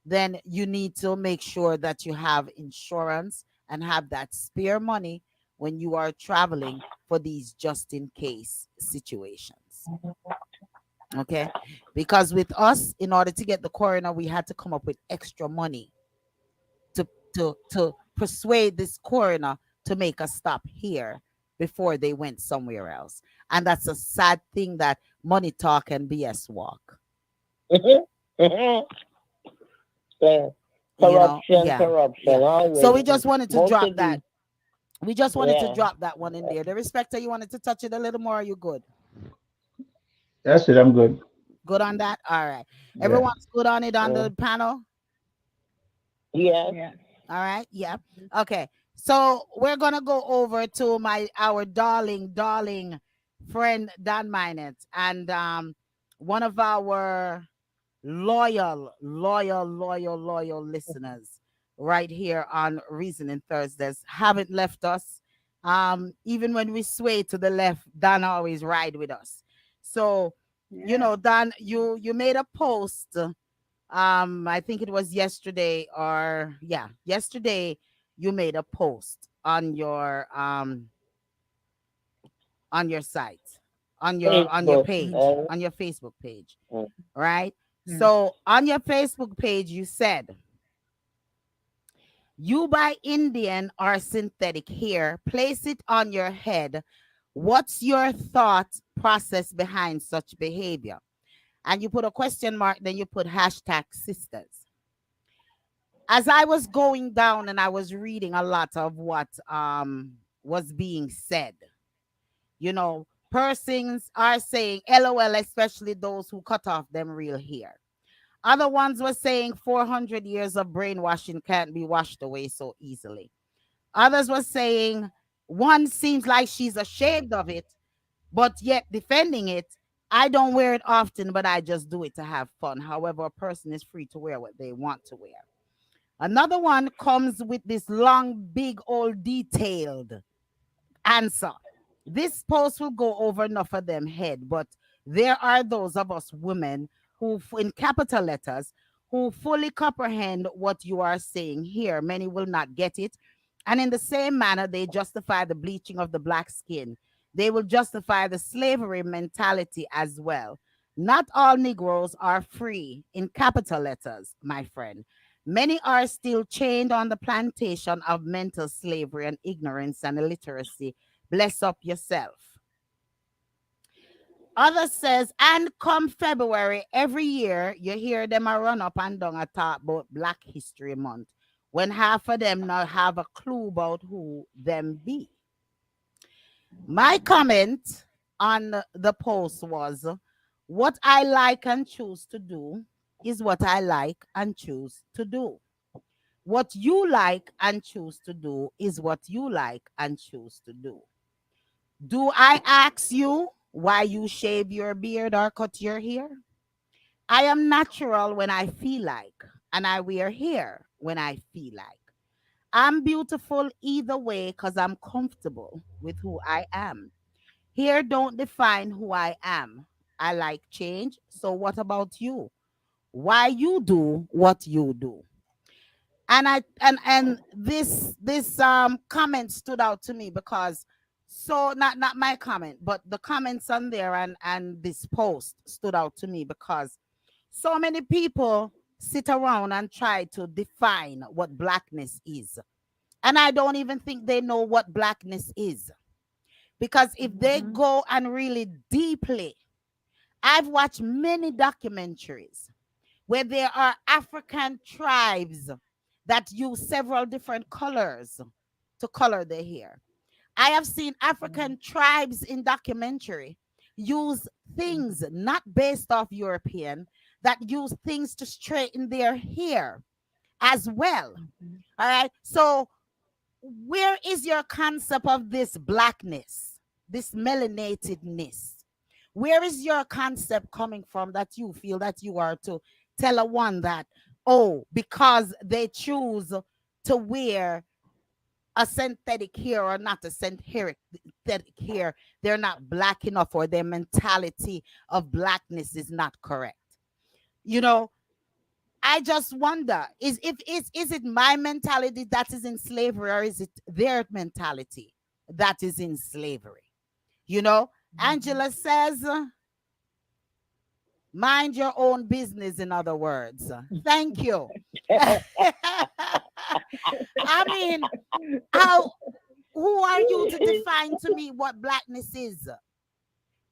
then you need to make sure that you have insurance and have that spare money when you are traveling for these just in case situations. Okay, because with us, in order to get the coroner, we had to come up with extra money to to persuade this coroner to make us stop here before they went somewhere else. And that's a sad thing, that money talk and BS walk. Mhm. Yeah. Corruption, Yeah, corruption, yeah. So we always. just wanted to Most drop of that. these, We just wanted to yeah. drop that one in there. The respecter, you wanted to touch it a little more. Are you good? That's it. I'm good. Good on that? All right. Yeah. Everyone's good on it on Mm. the panel? Yes. Yeah. All right. Yeah. Okay. So we're gonna go over to our darling friend Dan Minot, and one of our loyal listeners right here on Reasoning Thursdays haven't left us. Even when we sway to the left, Dan always ride with us. So, Yeah. Dan, you made a post. I think it was yesterday, or yeah, yesterday you made a post on your site, on your Facebook. page, on your Facebook page, Mm. right? Mm. So on your Facebook page, you said, "You buy Indian or synthetic hair, place it on your head. What's your thought process behind such behavior?" And you put a question mark, then you put hashtag sisters. As I was going down and I was reading a lot of what was being said, persons are saying LOL, especially those who cut off them real hair. Other ones were saying 400 years of brainwashing can't be washed away so easily. Others were saying one seems like she's ashamed of it, but yet defending it. I don't wear it often, but I just do it to have fun. However, a person is free to wear what they want to wear. Another one comes with this long, big, old detailed answer. This post will go over enough of them head, but there are those of us women who, in capital letters, who fully comprehend what you are saying here. Many will not get it. And in the same manner, they justify the bleaching of the black skin. They will justify the slavery mentality as well. Not all Negroes are free in capital letters, my friend. Many are still chained on the plantation of mental slavery and ignorance and illiteracy. Bless up yourself. Others says, and come February every year, you hear them a run up and down a talk about Black History Month, when half of them not have a clue about who them be. My comment on the post was, what I like and choose to do is what I like and choose to do. What you like and choose to do is what you like and choose to do. Do I ask you why you shave your beard or cut your hair? I am natural when I feel like, and I wear hair when I feel like. I'm beautiful either way because I'm comfortable with who I am. Hair don't define who I am. I like change. So what about you? Why you do what you do? And this comment stood out to me because, so not my comment, but the comments on there and this post stood out to me because so many people sit around and try to define what blackness is. And I don't even think they know what blackness is. Because if they go and really deeply, I've watched many documentaries where there are African tribes that use several different colors to color their hair. I have seen African tribes in documentary use things not based off European, that use things to straighten their hair as well. All right. So where is your concept of this blackness, this melanatedness? Where is your concept coming from that you feel that you are to tell a one that, oh, because they choose to wear a synthetic hair or not a synthetic hair, they're not black enough, or their mentality of blackness is not correct? You know, I just wonder, is it my mentality that is in slavery, or is it their mentality that is in slavery? You know, Angela says, mind your own business, in other words. Thank you. I mean, how who are you to define to me what blackness is?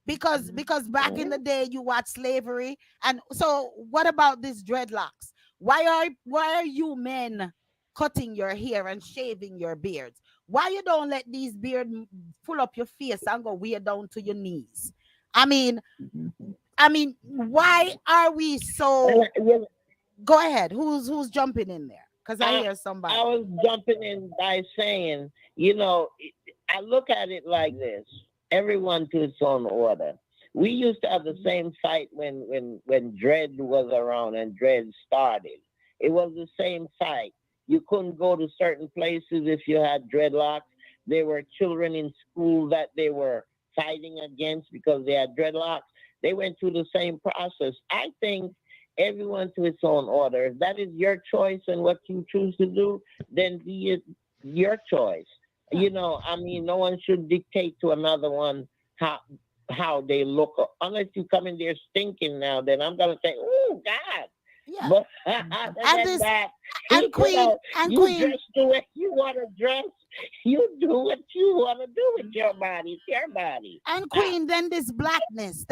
Because back in the day you watch slavery, and so what about these dreadlocks? Why are you men cutting your hair and shaving your beards? Why you don't let these beard pull up your face and go way down to your knees? I mean, why are we so? Go ahead. Who's jumping in there? Because I hear somebody. I was jumping in by saying, you know, I look at it like this: everyone to its own order. We used to have the same fight when dread was around and dread started. It was the same fight. You couldn't go to certain places if you had dreadlocks. There were children in school that they were fighting against because they had dreadlocks. They went through the same process. I think everyone to its own order. If that is your choice and what you choose to do, then be it your choice. You know, I mean, no one should dictate to another one how they look. Unless you come in there stinking now, then I'm gonna say, oh God. Yeah. But And this that, and Queen know, and you Queen. dress the way you want to dress. You do what you want to do with your body. It's your body. And Queen, then this blackness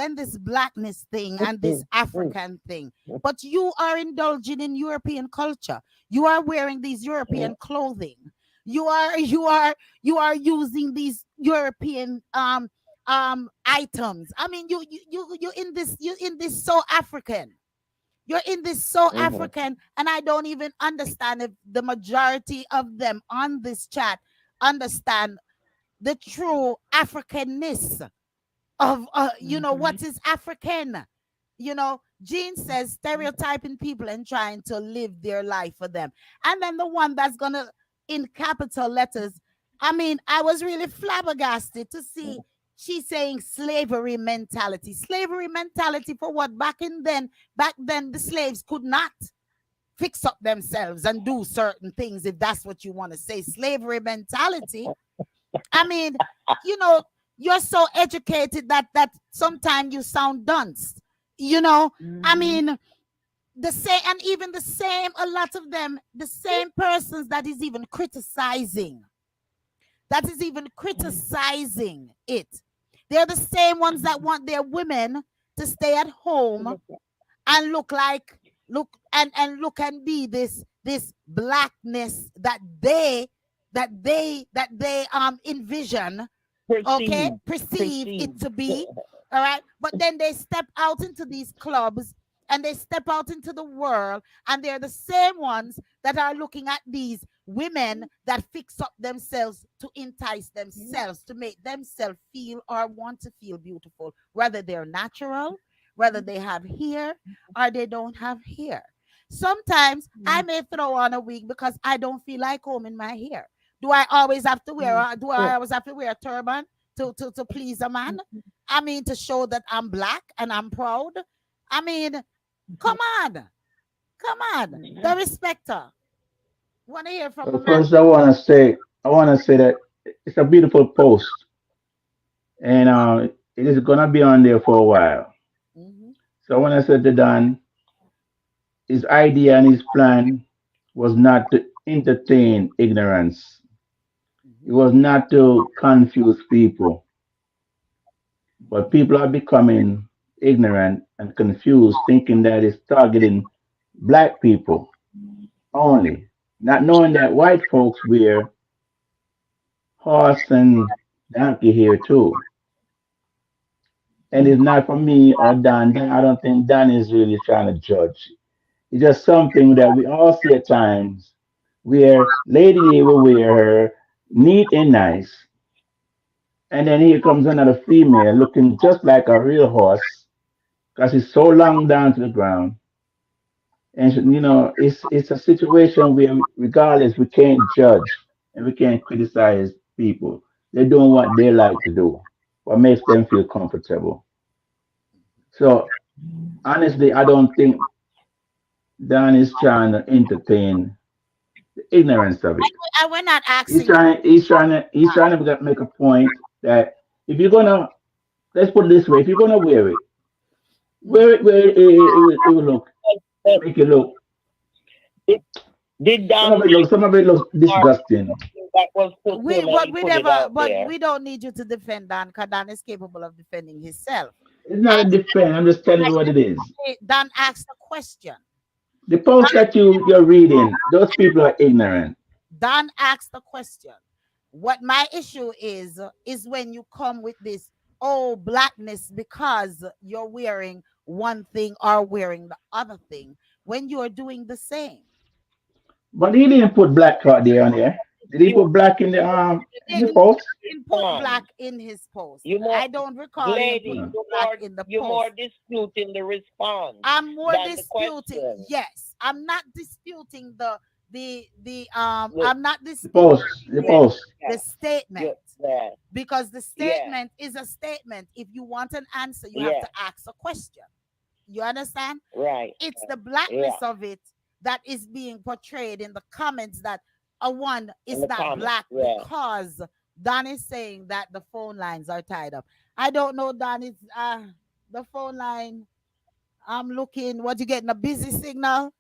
thing and this African thing. But you are indulging in European culture. You are wearing these European clothing. You are using these European items. I mean, you in this so African. You're in this so African, and I don't even understand if the majority of them on this chat understand the true Africanness of what is African. Jean says stereotyping people and trying to live their life for them. And then the one that's gonna, in capital letters, I mean, I was really flabbergasted to see she's saying slavery mentality. Slavery mentality for what? Back then the slaves could not fix up themselves and do certain things, if that's what you want to say. Slavery mentality. I mean, you know, you're so educated that sometimes you sound dunce. You know, I mean, the same, and even the same, a lot of them, the same persons that is even criticizing it. They're the same ones that want their women to stay at home and look and be this blackness that they envision, okay, perceive it to be, all right, but then they step out into these clubs and they step out into the world, and they're the same ones that are looking at these women that fix up themselves to entice themselves, to make themselves feel or want to feel beautiful, whether they're natural, whether they have hair or they don't have hair. Sometimes I may throw on a wig because I don't feel like combing my hair. Do I always have to wear a turban to please a man? I mean, to show that I'm black and I'm proud. I mean, come on. The respecter. Want to hear from a But man? first, I want to say that it's a beautiful post, and it is gonna be on there for a while. Mhm, So when I said to Don, his idea and his plan was not to entertain ignorance. It mhm, was not to confuse people, but people are becoming ignorant and confused, thinking that it's targeting black people only, not knowing that white folks wear horse and donkey here too. And it's not for me or Dan. I don't think Dan is really trying to judge. It's just something that we all see at times where Lady A will wear her neat and nice, and then here comes another female looking just like a real horse because it's so long down to the ground. And it's a situation where regardless we can't judge and we can't criticize people. They're doing what they like to do, what makes them feel comfortable. So honestly, I don't think Dan is trying to entertain the ignorance of it. and we're not He's asking. trying. He's trying to make a point that if you're gonna, let's put it this way, if you're gonna wear it, wear it where it will look, But make it look. did, did Some Dan of it looks, some of it looks disgusting. that was put to We him and but he we put it never out but there? we don't need you to defend Dan, because Dan is capable of defending himself. It's not a defense. I'm just telling you what it is. Dan asked a question. The post that you're reading, those people are ignorant. Dan asked a question. What my issue is when you come with this, oh, blackness because you're wearing one thing or wearing the other thing when you're doing the same. But he didn't put black out there on there. Did he You put black in the Didn't post? didn't put black respond. in his post. You more I don't recall him lady, No. putting black in the you're more post. disputing the response I'm more than the disputing. question. Yes, I'm not disputing Look, I'm not The disputing post. The post. the yeah, statement, yeah, because the yeah, statement is a statement. If you want an answer, you have yeah, to ask a question. You understand? right, It's the yeah, blackness of it that is being portrayed in the comments, that a one in is the not comments, black yeah. because Don is saying that the phone lines are tied up. I don't know, Don. It's the phone line. I'm looking. What, you getting a busy signal?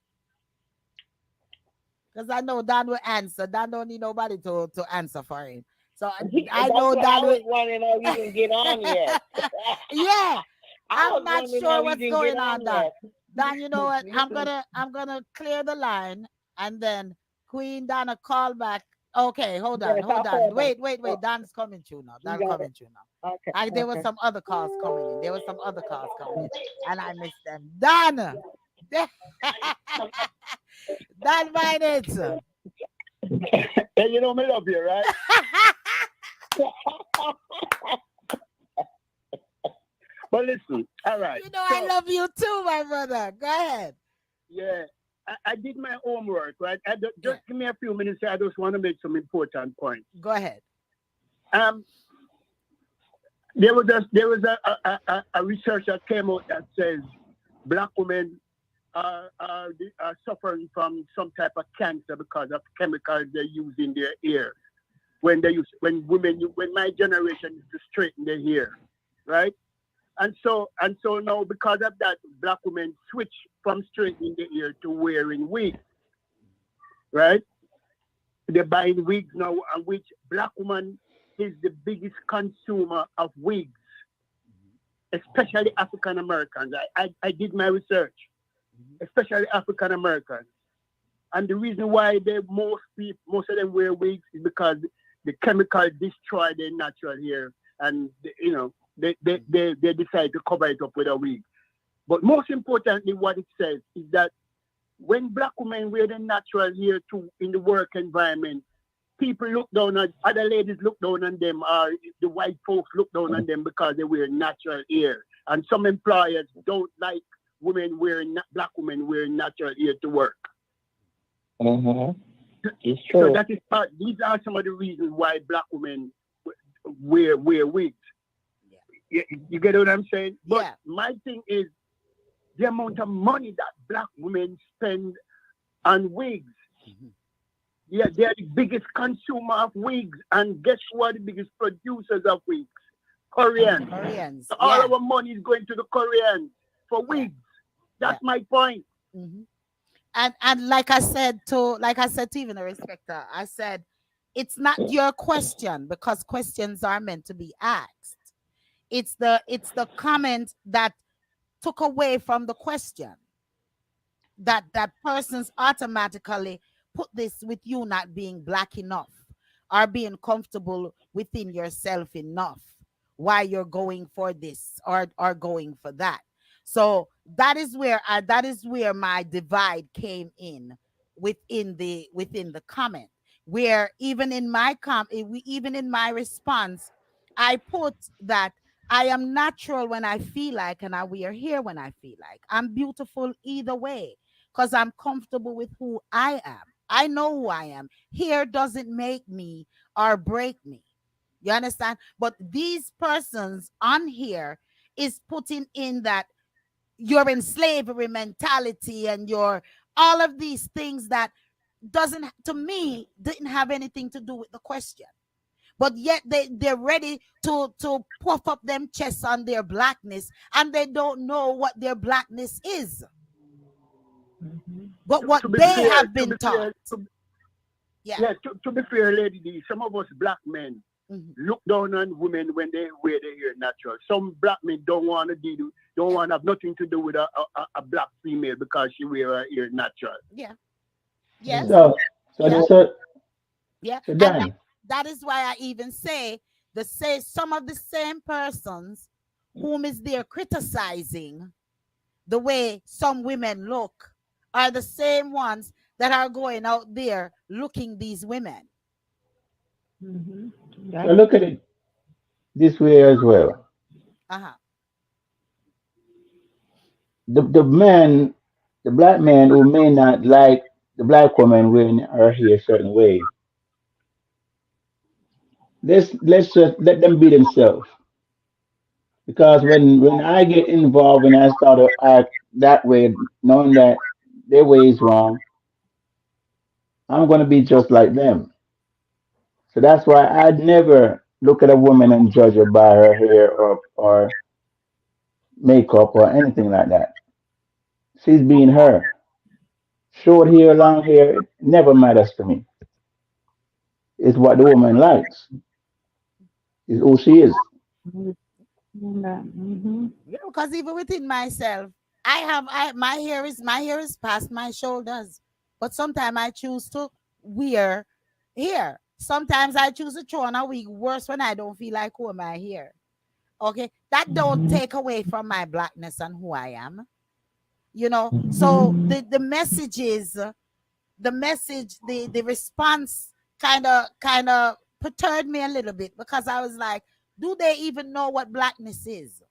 Because I know Dan will answer. Dan don't need nobody to answer for him. So I That's know what I Dan will. was wondering how you didn't get on yet. Yeah, I I'm was not wondering how sure you what's didn't get going on on, Dan. yet. Dan, you know what? I'm gonna clear the line, and then Queen Donna call back. Okay, hold on, Yes, hold I on. heard them. Wait. Dan's coming through now. You Dan got it. coming through now. Okay, There was okay. some other calls coming in. And I missed them. Dan, Dan Minutes. Hey, you know me love you, right? But listen, all right. You know I love you too, my brother. Go ahead. Yeah, I did my homework, right? Just Yeah. give me a few minutes. I just want to make some important points. Go ahead. Um, there was a research that came out that says black women are suffering from some type of cancer because of chemicals they use in their ears. When women when my generation used to straighten their hair, right? And so now because of that, black women switch from straightening the ear to wearing wigs, right? They're buying wigs now, and which black woman is the biggest consumer of wigs, especially African Americans. I did my research, especially African Americans. And the reason why most of them wear wigs is because the chemical destroy their natural hair, and they decide to cover it up with a wig. But most importantly, what it says is that when black women wear their natural hair to in the work environment, people look down on other ladies look down on them, or the white folks look down on them because they wear natural hair. And some employers don't like black women wearing natural hair to work. Mm-hmm. It's So true. that is part. These are some of the reasons why black women wear wigs. You get what I'm saying? But Yeah. my thing is the amount of money that black women spend on wigs. Mhm. Yeah, they're the biggest consumer of wigs, and guess who are the biggest producers of wigs? Koreans. Koreans. So all Yeah. our money is going to the Koreans for Yeah. wigs. Yeah. That's my point. Hmm. And like I said to even a respecter, I said it's not your question because questions are meant to be asked. It's the comment that took away from the question, that persons automatically put this with you not being black enough or being comfortable within yourself enough why you're going for this or going for that. So that is where my divide came in within the comment, where even in my response I put that I am natural when I feel like, and I wear hair when I feel like. I'm beautiful either way because I'm comfortable with who I am. I know who I am. Hair doesn't make me or break me. You understand? But these persons on here is putting in that you're in slavery mentality and you're all of these things that doesn't to me didn't have anything to do with the question, but yet they're ready to puff up them chests on their blackness, and they don't know what their blackness is, but what To be they fair, have been taught. Yeah. to be fair, Lady D, some of us black men Mhm. look down on women when they wear their hair natural. Some black men don't want to have nothing to do with a black female because she wear her hair natural. Yeah. Yes. So, so, Yeah. so, Yeah. so And Dan, that is why I even say some of the same persons whom is there criticizing the way some women look are the same ones that are going out there looking these women. Mhm. so That's look at true. it this way as well. Uh-huh. The black man who may not like the black woman wearing her hair a certain way, let's just let them be themselves. Because when I get involved and I start to act that way, knowing that their way is wrong, I'm gonna be just like them. So that's why I'd never look at a woman and judge her by her hair or makeup or anything like that. She's being her. Short hair, long hair, it never matters to me. It's what the woman likes. It's who she is. Mm-hmm. Yeah, because even within myself, my hair is past my shoulders. But sometimes I choose to wear hair. Sometimes I choose to throw on a wig worse when I don't feel like wearing my hair. Okay. That don't Mm-hmm. take away from my blackness and who I am. So the response kind of perturbed me a little bit because I was like, do they even know what blackness is?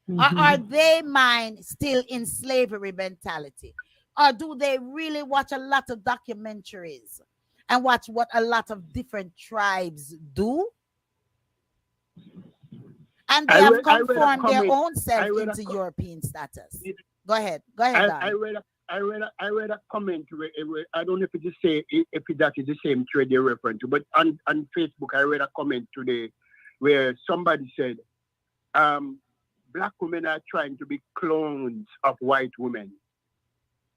Or are Mm-hmm. they mind still in slavery mentality? Or do they really watch a lot of documentaries and watch what a lot of different tribes do? And they have I read a conformed their comment. own self I read a into co- European status. Go ahead, I Don. read I read a comment I don't know if it's the same if that is the same thread you're referring to, but on Facebook I read a comment today where somebody said black women are trying to be clones of white women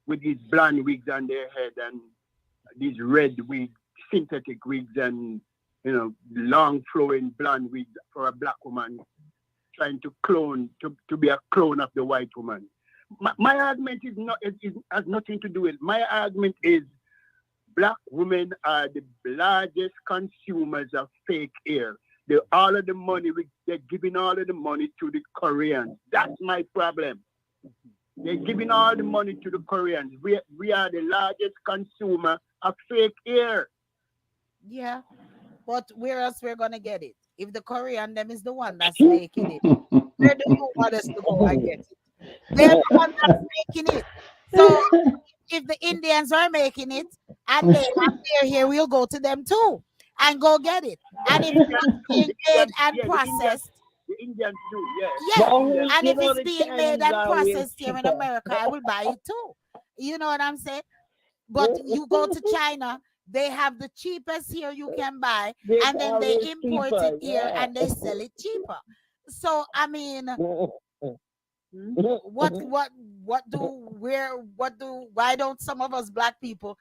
with these blonde wigs on their head and these red wigs, synthetic wigs, and long flowing blonde wigs for a black woman, trying to clone to be a clone of the white woman. My argument is not has nothing to do with. My argument is black women are the largest consumers of fake hair. All of the money they're giving all of the money to the Koreans. That's my problem. They're giving all the money to the Koreans. We are the largest consumer of fake hair. Yeah. But where else we're gonna get it? If the Korean them is the one that's making it, where do you want us to go and get it? They're the one that's making it. So if the Indians are making it and they have their here, we'll go to them too and go get it. And if it's being made and processed, the Indians do, yeah. yeah. Well, And you if know it's the being made Chinese and are way processed here in cheaper. America, I will buy it too. You know what I'm saying? But you go to China, they have the cheapest here you can buy, They and then are they way import cheaper, it here yeah. and they sell it cheaper. So I mean, why don't some of us black people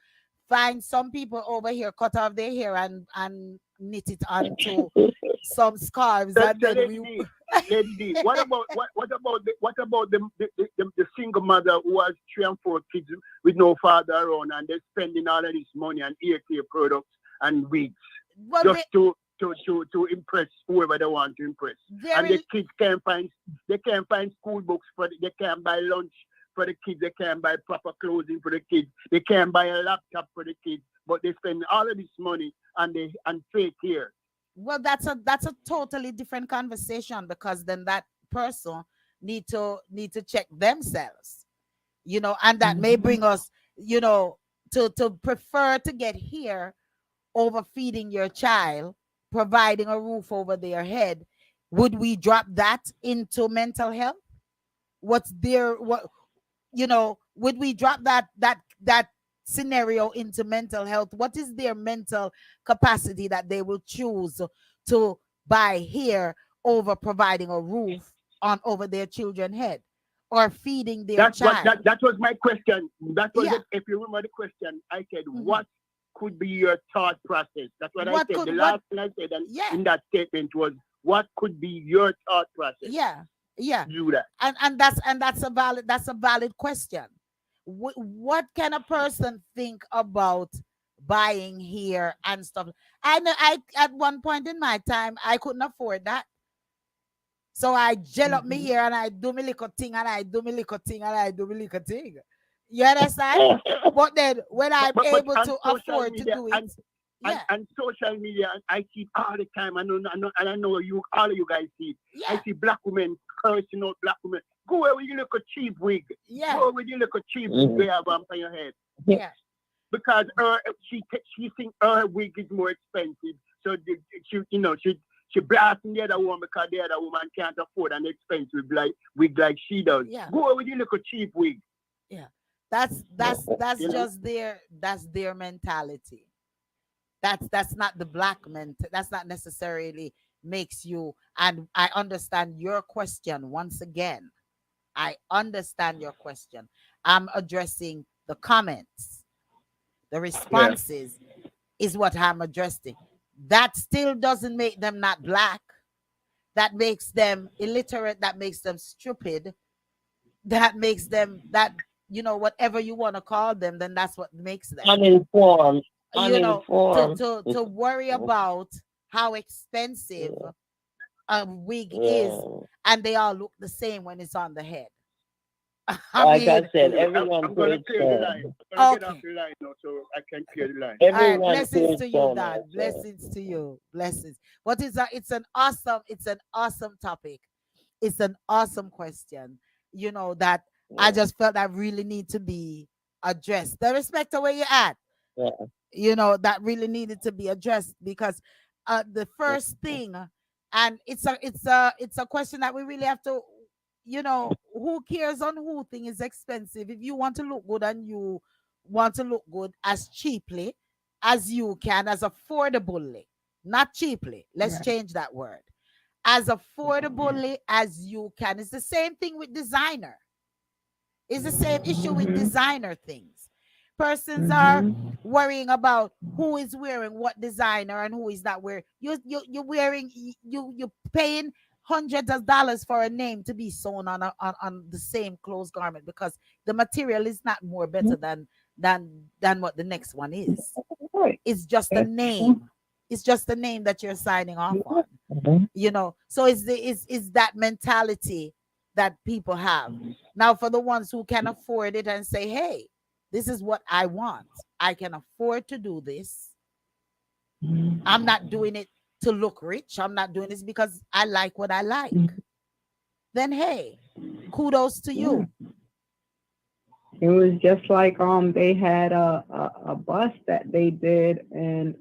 find some people over here cut off their hair and knit it onto some scarves and then we Lady D, what about the single mother who has 3 and 4 kids with no father around and they're spending all of this money on ear care products and wigs just to impress whoever they want to impress. And the kids can't find school books they can't buy lunch for the kids, they can't buy proper clothing for the kids, they can't buy a laptop for the kids, but they spend all of this money on fake hair. Well, that's a totally different conversation, because then that person need to check themselves, and that may bring us, to prefer to get here over feeding your child, providing a roof over their head. Would we drop that into mental health? Would we drop that scenario into mental health? What is their mental capacity that they will choose to buy here over providing a roof on over their children's head or feeding their child? That was my question. That was it. If you remember the question, I said, what could be your thought process? That's what I said. The last thing I said in that statement was, what could be your thought process? Do that. And that's a valid question. What can a person think about buying here and stuff? I know at one point in my time I couldn't afford that. So I gel up me here and I do me little thing and I do me little thing and I do me little thing. You understand? But then when I'm able to afford to do it, and social media, I see it all the time. I know, and I know all of you guys see it. I see black women cursing out black women. Go away with your little cheap wig. Go away with your little cheap wig you have on your head. Yeah. Because she thinks her wig is more expensive. So she blasting the other one because the other woman can't afford an expensive wig like she does. Yeah. Go away with your little cheap wig. Yeah. That's just their mentality. That's not the black mentality. That's not necessarily makes you. And I understand your question once again. I understand your question. I'm addressing the comments. The responses is what I'm addressing. That still doesn't make them not black. That makes them illiterate. That makes them stupid. That makes them whatever you want to call them, then that's what makes them uninformed. To worry about how expensive a wig is, and they all look the same when it's on the head. I said, everyone. I'm going to clear the line. I'm going to get off the line now so I can clear the line. All right, blessings to you, Dad. Blessings to you. Blessings. It's an awesome topic. It's an awesome question. That I just felt that really need to be addressed. The respect of where you're at. Yeah. That really needed to be addressed, because the first thing And it's a question that we really have to, who cares on who thing is expensive? If you want to look good and you want to look good as cheaply as you can, as affordably, not cheaply. Let's Right. change that word. As affordably as you can. It's the same thing with designer. It's the same issue with Mhm. designer things. Persons are Mhm. worrying about who is wearing what designer and who is not wearing. You're wearing, you're paying hundreds of dollars for a name to be sewn on the same clothes garment, because the material is not more better than what the next one is. Right. It's just a That's true. name. It's just a name that you're signing off Yeah. on. So it's that mentality that people have. Now, for the ones who can afford it and say, hey, this is what I want, I can afford to do this. I'm not doing it to look rich. I'm not doing this because I like what I like. Then hey, kudos to Yeah. you. It was just like they had a bus that they did, and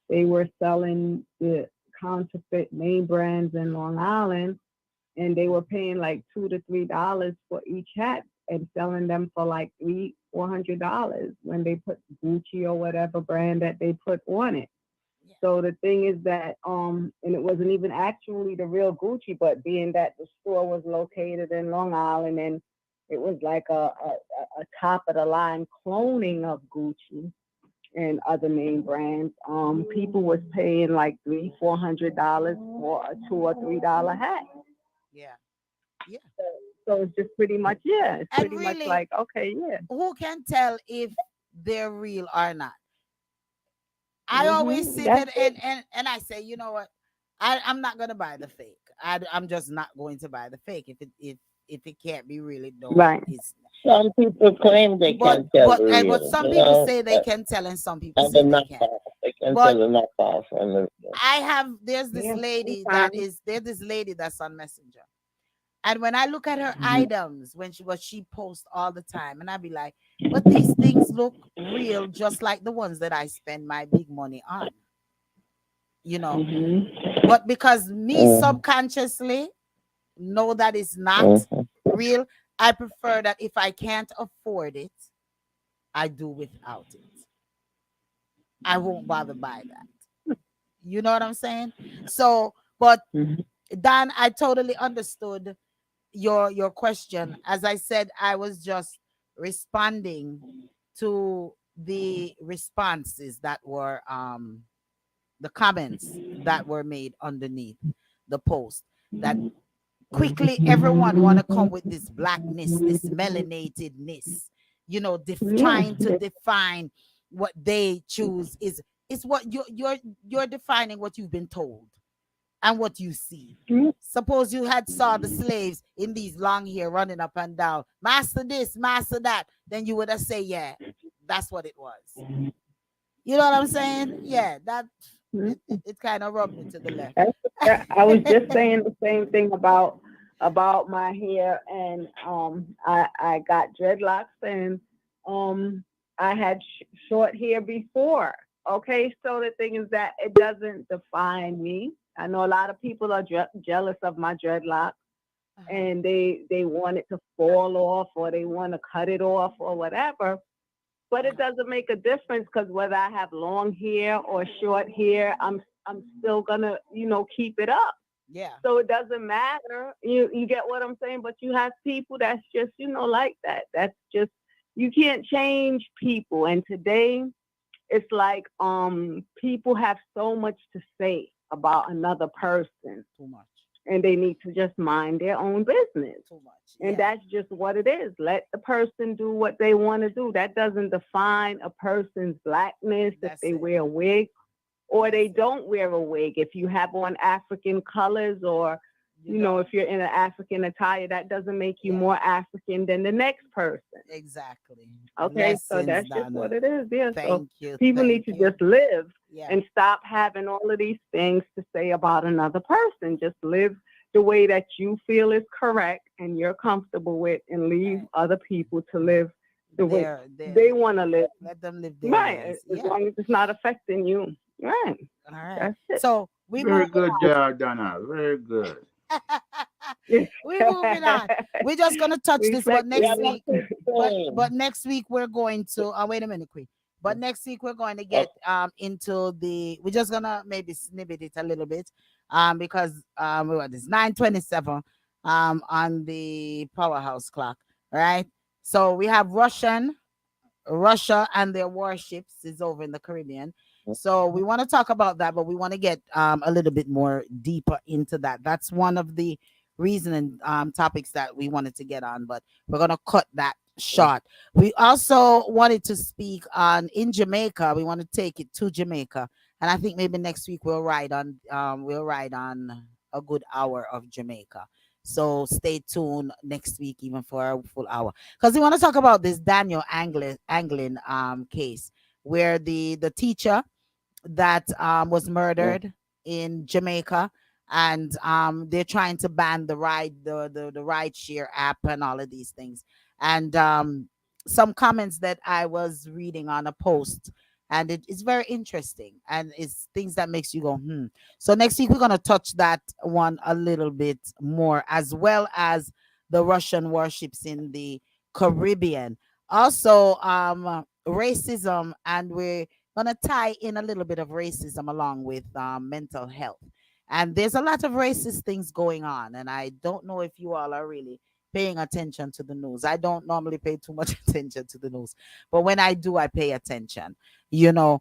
they were selling the counterfeit name brands in Long Island, and they were paying like $2 to $3 for each hat and selling them for like $300-400 when they put Gucci or whatever brand that they put on it. Yeah. So the thing is that and it wasn't even actually the real Gucci, but being that the store was located in Long Island, and it was like a top of the line cloning of Gucci and other name brands. People was paying like $300-400 for a $2 or $3 hat. Yeah. Yeah. So it's just pretty much, yeah, it's And pretty much really, like, okay, yeah. who can tell if they're real or not? I always sit That's and it. I say, you know what? I'm not gonna buy the fake. I'm just not going to buy the fake if it can't be really known. Right. It's Some people claim they but can tell but the but real, some people say they can tell and some people and the say they can't. knockoff. They can tell But the knockoff from the real. I have there's this Yeah. lady Sometimes. there's this lady that's on Messenger. And when I look at her Mhm. items, when she posts all the time, and I be like, but these things look real, just like the ones that I spend my big money on, you know. Mhm. But because me Mm-hmm. subconsciously know that it's not Mm-hmm. real, I prefer that if I can't afford it, I do without it. I won't bother buy that. You know what I'm saying? So, but Mhm. Dan, I totally understood your question. As I said, I was just responding to the responses that were the comments that were made underneath the post, that quickly everyone want to come with this blackness, this melanatedness, Yeah. trying to define what they choose is what you're defining what you've been told and what you see. Mhm. Suppose you had saw the slaves in these long hair running up and down, master this, master that, then you would have say, yeah, that's what it was. You know what I'm saying? Yeah, that it kind of rubbed me to the left. I was just saying the same thing about my hair, and I got dreadlocks, and I had short hair before. Okay, so the thing is that it doesn't define me. I know a lot of people are jealous of my dreadlocks, Uh-huh. and they want it to fall off, or they want to cut it off, or whatever. But it Uh-huh. doesn't make a difference, because whether I have long hair or short hair, I'm still gonna keep it up. Yeah. So it doesn't matter. You get what I'm saying? But you have people that's just like that. That's just, you can't change people. And today it's like people have so much to say about another person, Too much. and they need to just mind their own business. Too much. And Yeah. that's just what it is. Let the person do what they want to do. That doesn't define a person's blackness if That's they it. wear a wig or they That's it. don't wear a wig. If you have on African colors, or You know, if you're in an African attire, that doesn't make you yeah, more African than the next person. exactly. Okay, so Blessings, that's just Donna. what it is. Yeah. So Thank you. people need Thank to you. just live Yeah. and stop having all of these things to say about another person. Just live the way that you feel is correct and you're comfortable with, and leave other people to live the way They're they want to live. let them live their Right. ways. As Yeah. long as it's not affecting you. Right. All right. That's it. So We Very moving good, Jordana. Very good. on. We moving on. We're just gonna touch this, but We next have Reflecting. week, nothing but saying. next week we're going to. Wait a minute, Queen. But next week we're going to Oh, get into the. We're just gonna maybe snippet it a little bit, because what is 9:27 on the powerhouse clock, right? So we have Russia and their warships is over in the Caribbean. So we want to talk about that, but we want to get a little bit more deeper into that. That's one of the reasoning topics that we wanted to get on, but we're gonna cut that short. We also wanted to speak on in Jamaica. We want to take it to Jamaica, and I think maybe next week we'll ride on a good hour of Jamaica. So stay tuned next week, even for a full hour, because we want to talk about this Daniel Anglin case where the teacher that was murdered in Jamaica, and they're trying to ban the ride share app and all of these things. And some comments that I was reading on a post, and it is very interesting, and it's things that makes you go hmm. So next week we're gonna touch that one a little bit more, as well as the Russian warships in the Caribbean. Also, racism, and we're gonna tie in a little bit of racism along with mental health. And there's a lot of racist things going on, and I don't know if you all are really paying attention to the news. I don't normally pay too much attention to the news, but when I do, I pay attention. You know,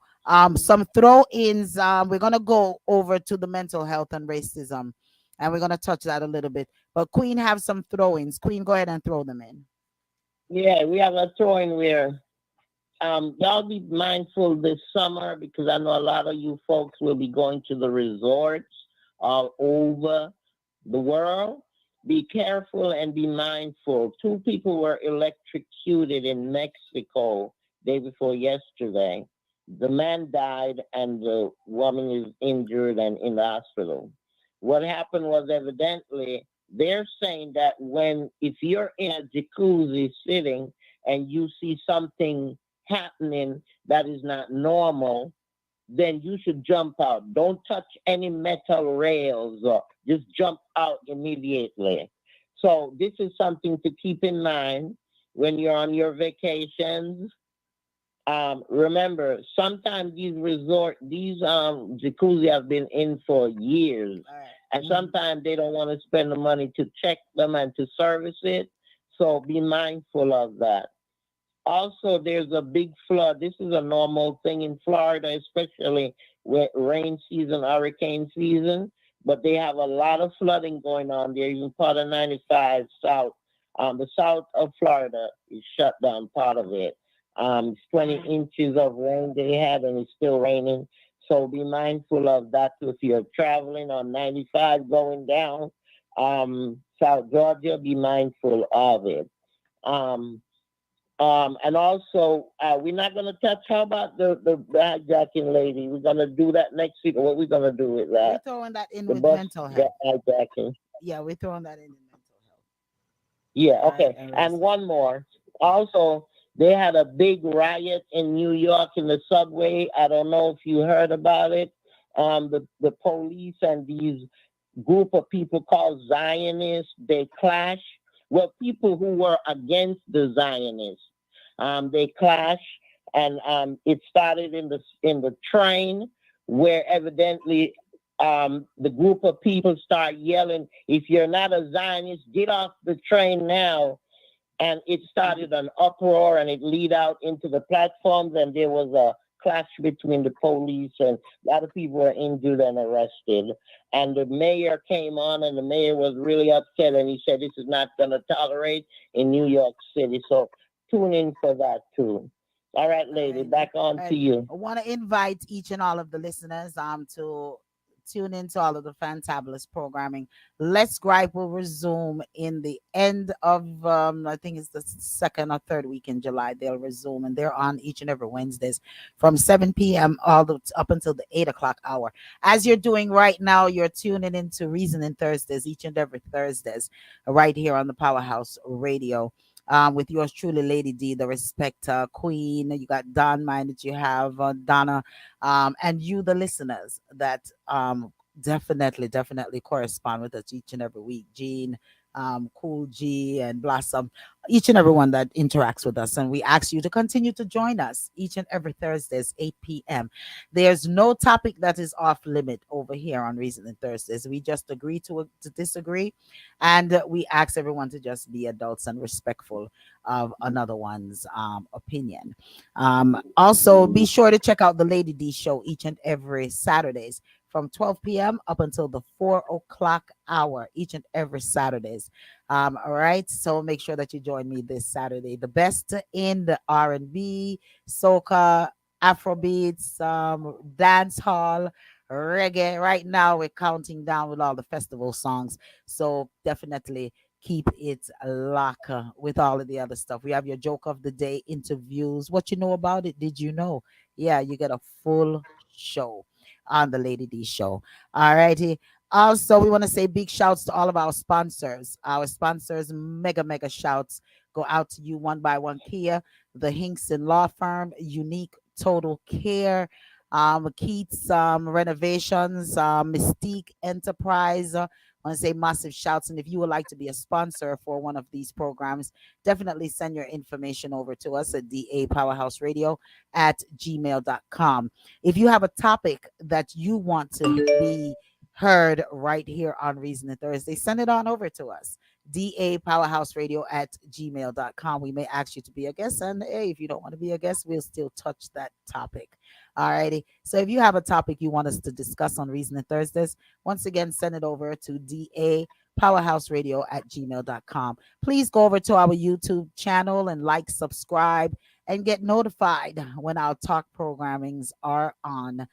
some throw-ins. We're gonna go over to the mental health and racism, and we're gonna touch that a little bit. But Queen have some throw-ins. Queen, go ahead and throw them in. yeah, we have a throwing where y'all be mindful this summer because I know a lot of you folks will be going to the resorts all over the world. Be careful and be mindful. Two people were electrocuted in Mexico day before yesterday. The man died and the woman is injured and in the hospital. What happened was evidently they're saying that when if you're in a jacuzzi sitting and you see something happening that is not normal, then you should jump out. Don't touch any metal rails or just jump out immediately. So this is something to keep in mind when you're on your vacations. Remember, sometimes these jacuzzi have been in for years, All right. and sometimes they don't want to spend the money to check them and to service it. So be mindful of that. Also, there's a big flood. This is a normal thing in Florida, especially with rain season, hurricane season. But they have a lot of flooding going on there, even part of 95 south. The south of Florida is shut down, part of it. It's 20 inches of rain they had, and it's still raining. So be mindful of that if you're traveling on 95 going down South Georgia. Be mindful of it. Um, and also, we're not going to touch. How about the hijacking lady? We're going to do that next week. What we're going to do with We're that? throwing that in The with bus mental health. hijacking. Yeah, we're throwing that in mental health. Yeah, All right, okay. and And racism. one more. Also, they had a big riot in New York in the subway. I don't know if you heard about it. The police and these group of people called Zionists, they clash. Well, people who were against the Zionists, they clash, and it started in the train where evidently the group of people start yelling, "If you're not a Zionist, get off the train now." And it started an uproar and it lead out into the platforms, and there was a clash between the police, and a lot of people were injured and arrested. And the mayor came on, and the mayor was really upset, and he said this is not going to tolerate in New York City. So tune in for that too. All right, All lady, right. back on to And you. I want to invite each and all of the listeners to tune into all of the fantabulous programming. Let's Gripe will resume in the end of I think it's the second or third week in July. They'll resume, and they're on each and every Wednesdays from 7 p.m. Up until the 8 o'clock hour. As you're doing right now, you're tuning into Reasoning Thursdays each and every Thursdays right here on the Powerhouse Radio, with yours truly, Lady D, the Respecta Queen. You got Don Mine that you have, Donna, and you, the listeners that definitely, definitely correspond with us each and every week. Jean, Cool G, and Blossom, each and every one that interacts with us. And we ask you to continue to join us each and every Thursdays, 8 p.m. There's no topic that is off limit over here on Reasoning Thursdays. We just agree to disagree. And we ask everyone to just be adults and respectful of another one's opinion. Also, be sure to check out the Lady D show each and every Saturdays from 12 p.m. up until the 4 o'clock hour each and every Saturdays. All right, so make sure that you join me this Saturday. The best in the R&B, soca, Afrobeats, dance hall, reggae. Right now, we're counting down with all the festival songs. So definitely keep it lock with all of the other stuff. We have your joke of the day, interviews, what you know about it. Did you know? Yeah, you get a full show on the Lady D show. All righty. Also, we want to say big shouts to all of our sponsors. Our sponsors, mega, mega shouts go out to you one by one. Kia, the Hinkson Law Firm, Unique Total Care, Keats Renovations, Mystique Enterprise. I want to say massive shouts. And if you would like to be a sponsor for one of these programs, definitely send your information over to us at dapowerhouseradio@gmail.com. If you have a topic that you want to be heard right here on Reason and Thursday, send it on over to us. dapowerhouseradio@gmail.com. We may ask you to be a guest. And hey, if you don't want to be a guest, we'll still touch that topic. All righty. So if you have a topic you want us to discuss on Reason and Thursdays, once again, send it over to dapowerhouseradio@gmail.com. Please go over to our YouTube channel and like, subscribe, and get notified when our talk programmings are on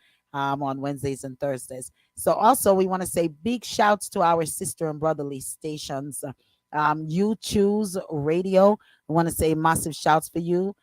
Wednesdays and Thursdays. So also we want to say big shouts to our sister and brotherly stations. You Choose Radio. We want to say massive shouts for you.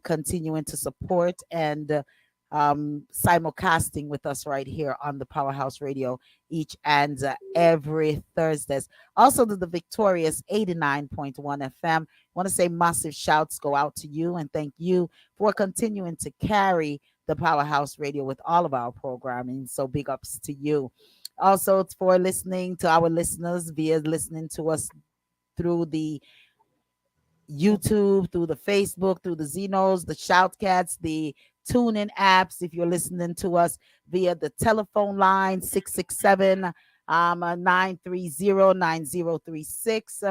Continuing to support and simulcasting with us right here on the Powerhouse Radio each and every Thursdays. Also to the Victorious 89.1 FM. Want to say massive shouts go out to you and thank you for continuing to carry the Powerhouse Radio with all of our programming. So big ups to you. Also for listening to our listeners via listening to us through the YouTube, through the Facebook, through the Zenos, the Shoutcats, the TuneIn apps. If you're listening to us via the telephone line 667 930 9036.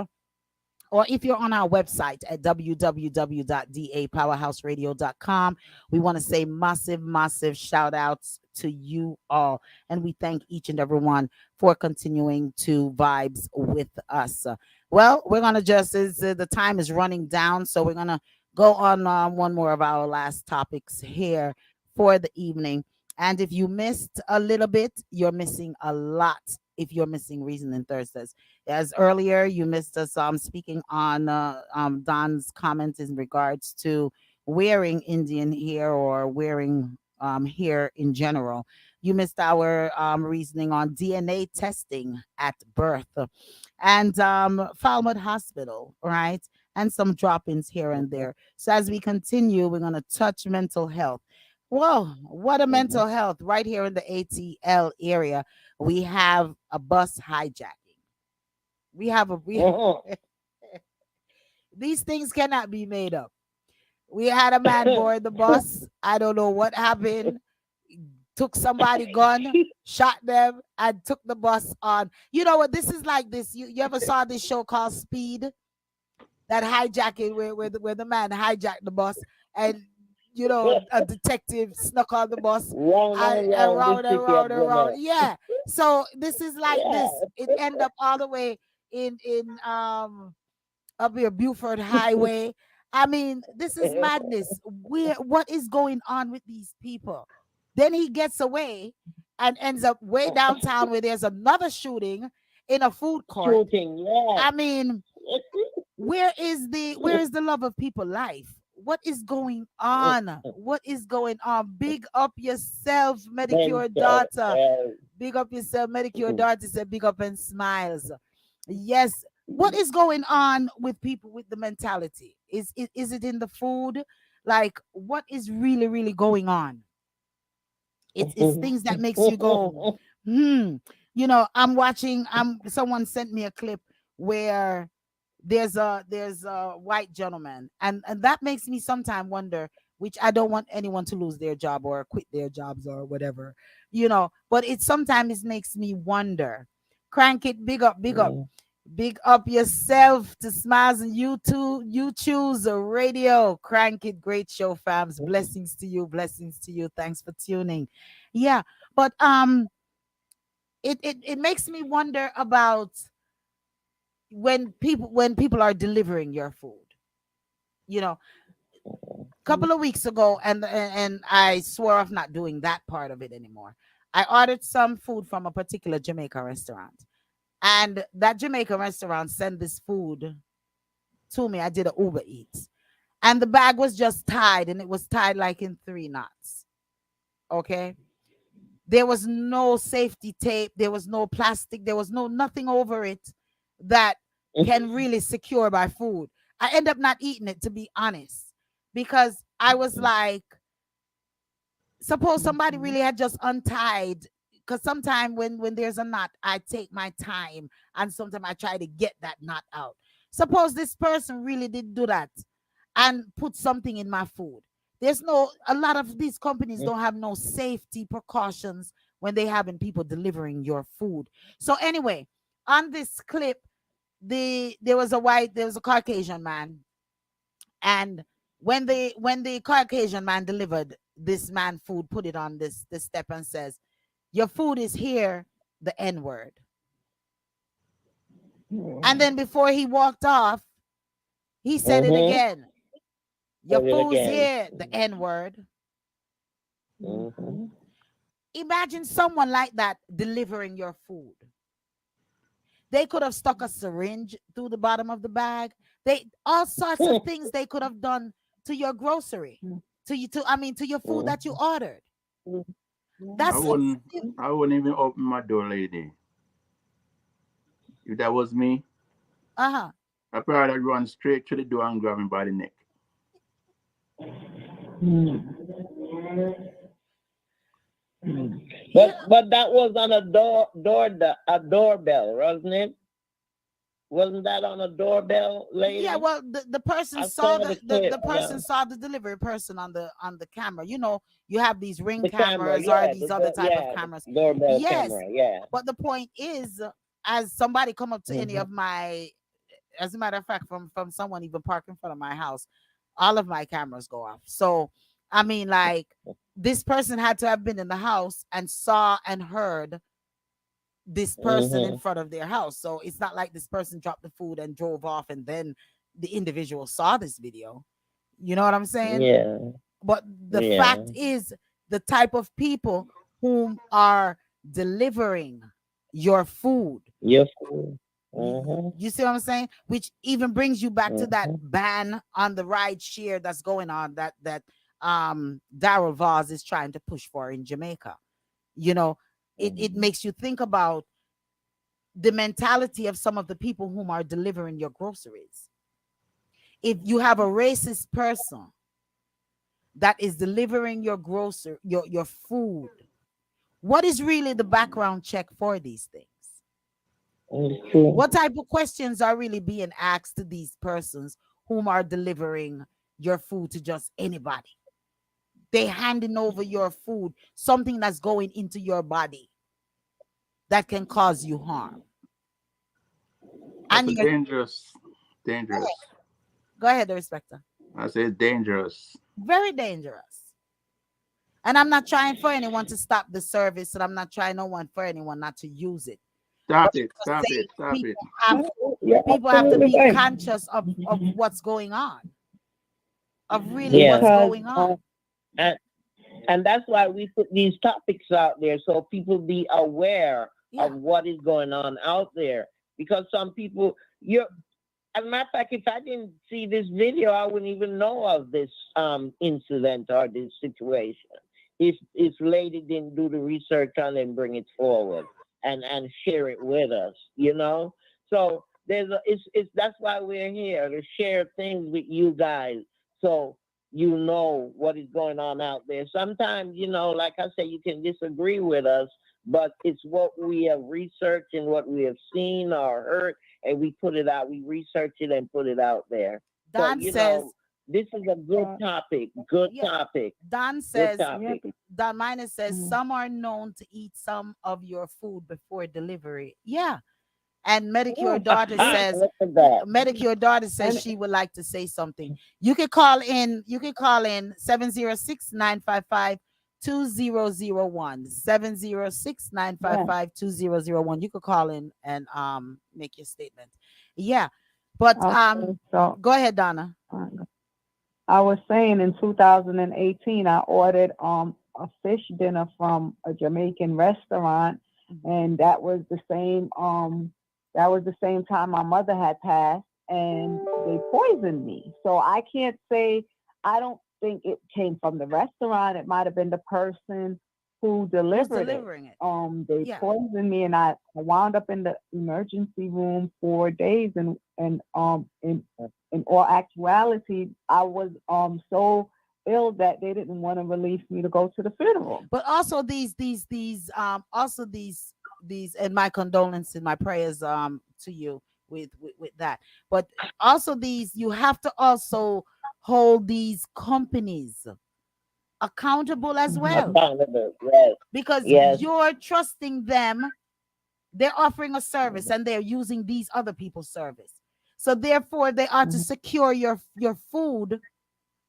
Or if you're on our website at www.dapowerhouseradio.com, we want to say massive, massive shout outs to you all. And we thank each and every one for continuing to vibes with us. Well, we're going to just, the time is running down, so we're going to go on one more of our last topics here for the evening. And if you missed a little bit, you're missing a lot if you're missing Reasoning Thursdays. As earlier, you missed us speaking on Don's comments in regards to wearing Indian hair or wearing hair in general. You missed our reasoning on DNA testing at birth and Falmouth Hospital, right? And some drop ins here and there. So as we continue, we're going to touch mental health. Whoa, what a mental health right here in the ATL area. We have a bus hijacking. We have these things cannot be made up. We had a man board the bus. I don't know what happened. Took somebody gun, shot them, and took the bus on. You know what? This is like this. You ever saw this show called Speed? That hijacking where the man hijacked the bus and a detective snuck on the bus and round and round and round. Yeah. So this is like this. It end up all the way in up here Buford Highway. I mean, this is madness. What is going on with these people? Then he gets away and ends up way downtown where there's another shooting in a food court. I mean, where is the love of people life? What is going on? What is going on? Big up yourself, Medicure daughter. Big up yourself, Medicure daughter said big up and smiles. Yes. What is going on with people with the mentality? Is it in the food? Like, what is really, really going on? It's things that makes you go, Hmm. I'm watching. Someone sent me a clip where there's a white gentleman, and that makes me sometimes wonder. Which I don't want anyone to lose their job or quit their jobs or whatever. But it sometimes makes me wonder. Crank it, big up, big up. Mm, Big up yourself to Smiles and you too. You choose a radio. Crank it. Great show, fams. Blessings to you. Blessings to you. Thanks for tuning. Yeah. But it makes me wonder about when people are delivering your food. You know, couple of weeks ago, and I swore off not doing that part of it anymore. I ordered some food from a particular Jamaica restaurant. And that Jamaica restaurant sent this food to me. I did a Uber Eats. And the bag was just tied, and it was tied like in 3 knots. Okay. There was no safety tape, there was no plastic, there was no nothing over it that can really secure my food. I end up not eating it, to be honest, because I was like, suppose somebody really had just untied, because sometimes when there's a knot, I take my time, and sometimes I try to get that knot out. Suppose this person really did do that and put something in my food. There's no A lot of these companies don't have no safety precautions when they having people delivering your food. So anyway, on this clip, there was a Caucasian man, and when the Caucasian man delivered this man food, put it on this step and says, "Your food is here," the N word. And then before he walked off, he said it mm-hmm. again. "Your Said it food's again. here," the N word. Mm-hmm. Imagine someone like that delivering your food. They could have stuck a syringe through the bottom of the bag. They All sorts of things they could have done to your grocery, to your food that you ordered. I That's wouldn't. I wouldn't even open my door, lady. If that was me, uh-huh. I probably run straight to the door and grab him by the neck. Yeah. But that was on a doorbell, wasn't it? Wasn't that on a doorbell, Yeah, lady? well, the person I saw saw the, the the clip. the person Yeah, saw the delivery person on the camera. You have these ring the camera. cameras or Yeah, these other type of the cameras. doorbell Yes, camera. Yeah. but the point is, as somebody come up to any Mm-hmm. of my, as a matter of fact, from someone even parked in front of my house, all of my cameras go off. So I mean, like, this person had to have been in the house and saw and heard this person in Mm-hmm. front of their house. So it's not like this person dropped the food and drove off and then the individual saw this video. You know what I'm saying? Yeah. But the Yeah. fact is, the type of people whom are delivering your food. Your food. You, Mm-hmm. you see what I'm saying? Which even brings you back to that Mm-hmm. ban on the ride share that's going on, that Daryl Vaz is trying to push for in Jamaica. You know, it Mm-hmm. makes you think about the mentality of some of the people whom are delivering your groceries. If you have a racist person that is delivering your food, what is really the background check for these things? It's true. What type of questions are really being asked to these persons whom are delivering your food to just anybody? They handing over your food, something that's going into your body that can cause you harm. That's And a you're dangerous, dangerous. Go ahead, the respecter. I say dangerous. Very dangerous. And I'm not trying for anyone to stop the service, and I'm not trying no one for anyone not to use it. But Stop I'm it! just Stop saying it! Stop it! You're people have to absolutely be right. conscious of what's going on, of really what's Yeah. Because going on. And and that's why we put these topics out there so people be aware Yeah. of what is going on out there. Because some people, you as a matter of fact, if I didn't see this video, I wouldn't even know of this incident or this situation. If lady didn't do the research on it and bring it forward and share it with us, you know. So it's that's why we're here to share things with you guys, so you know what is going on out there. Sometimes, like I say, you can disagree with us, but it's what we have researched and what we have seen or heard, and we put it out. We research it and put it out there. So, Don says, this is a good topic. Good yeah. topic. Don Good says, topic. Don Minus says, Mhm. some are known to eat some of your food before delivery. Yeah. And Medicure daughter says, Look at that. Medicure daughter says And she would like to say something. You can call in 706-955-2001. 706-955-2001. You could call in and make your statement. Yeah. But okay, so go ahead, Donna. I was saying in 2018, I ordered a fish dinner from a Jamaican restaurant, and that was the same time my mother had passed, and they poisoned me. So I can't say, I don't think it came from the restaurant. It might have been the person who delivered delivering it. They Yeah. poisoned me, and I wound up in the emergency room for days, and in all actuality, I was so ill that they didn't want to release me to go to the funeral. But also these and my condolences and my prayers to you with that. But also these, you have to also hold these companies accountable as well, Accountable. Yes. because Yes. you're trusting them. They're offering a service and they're using these other people's service. So therefore they are to secure your food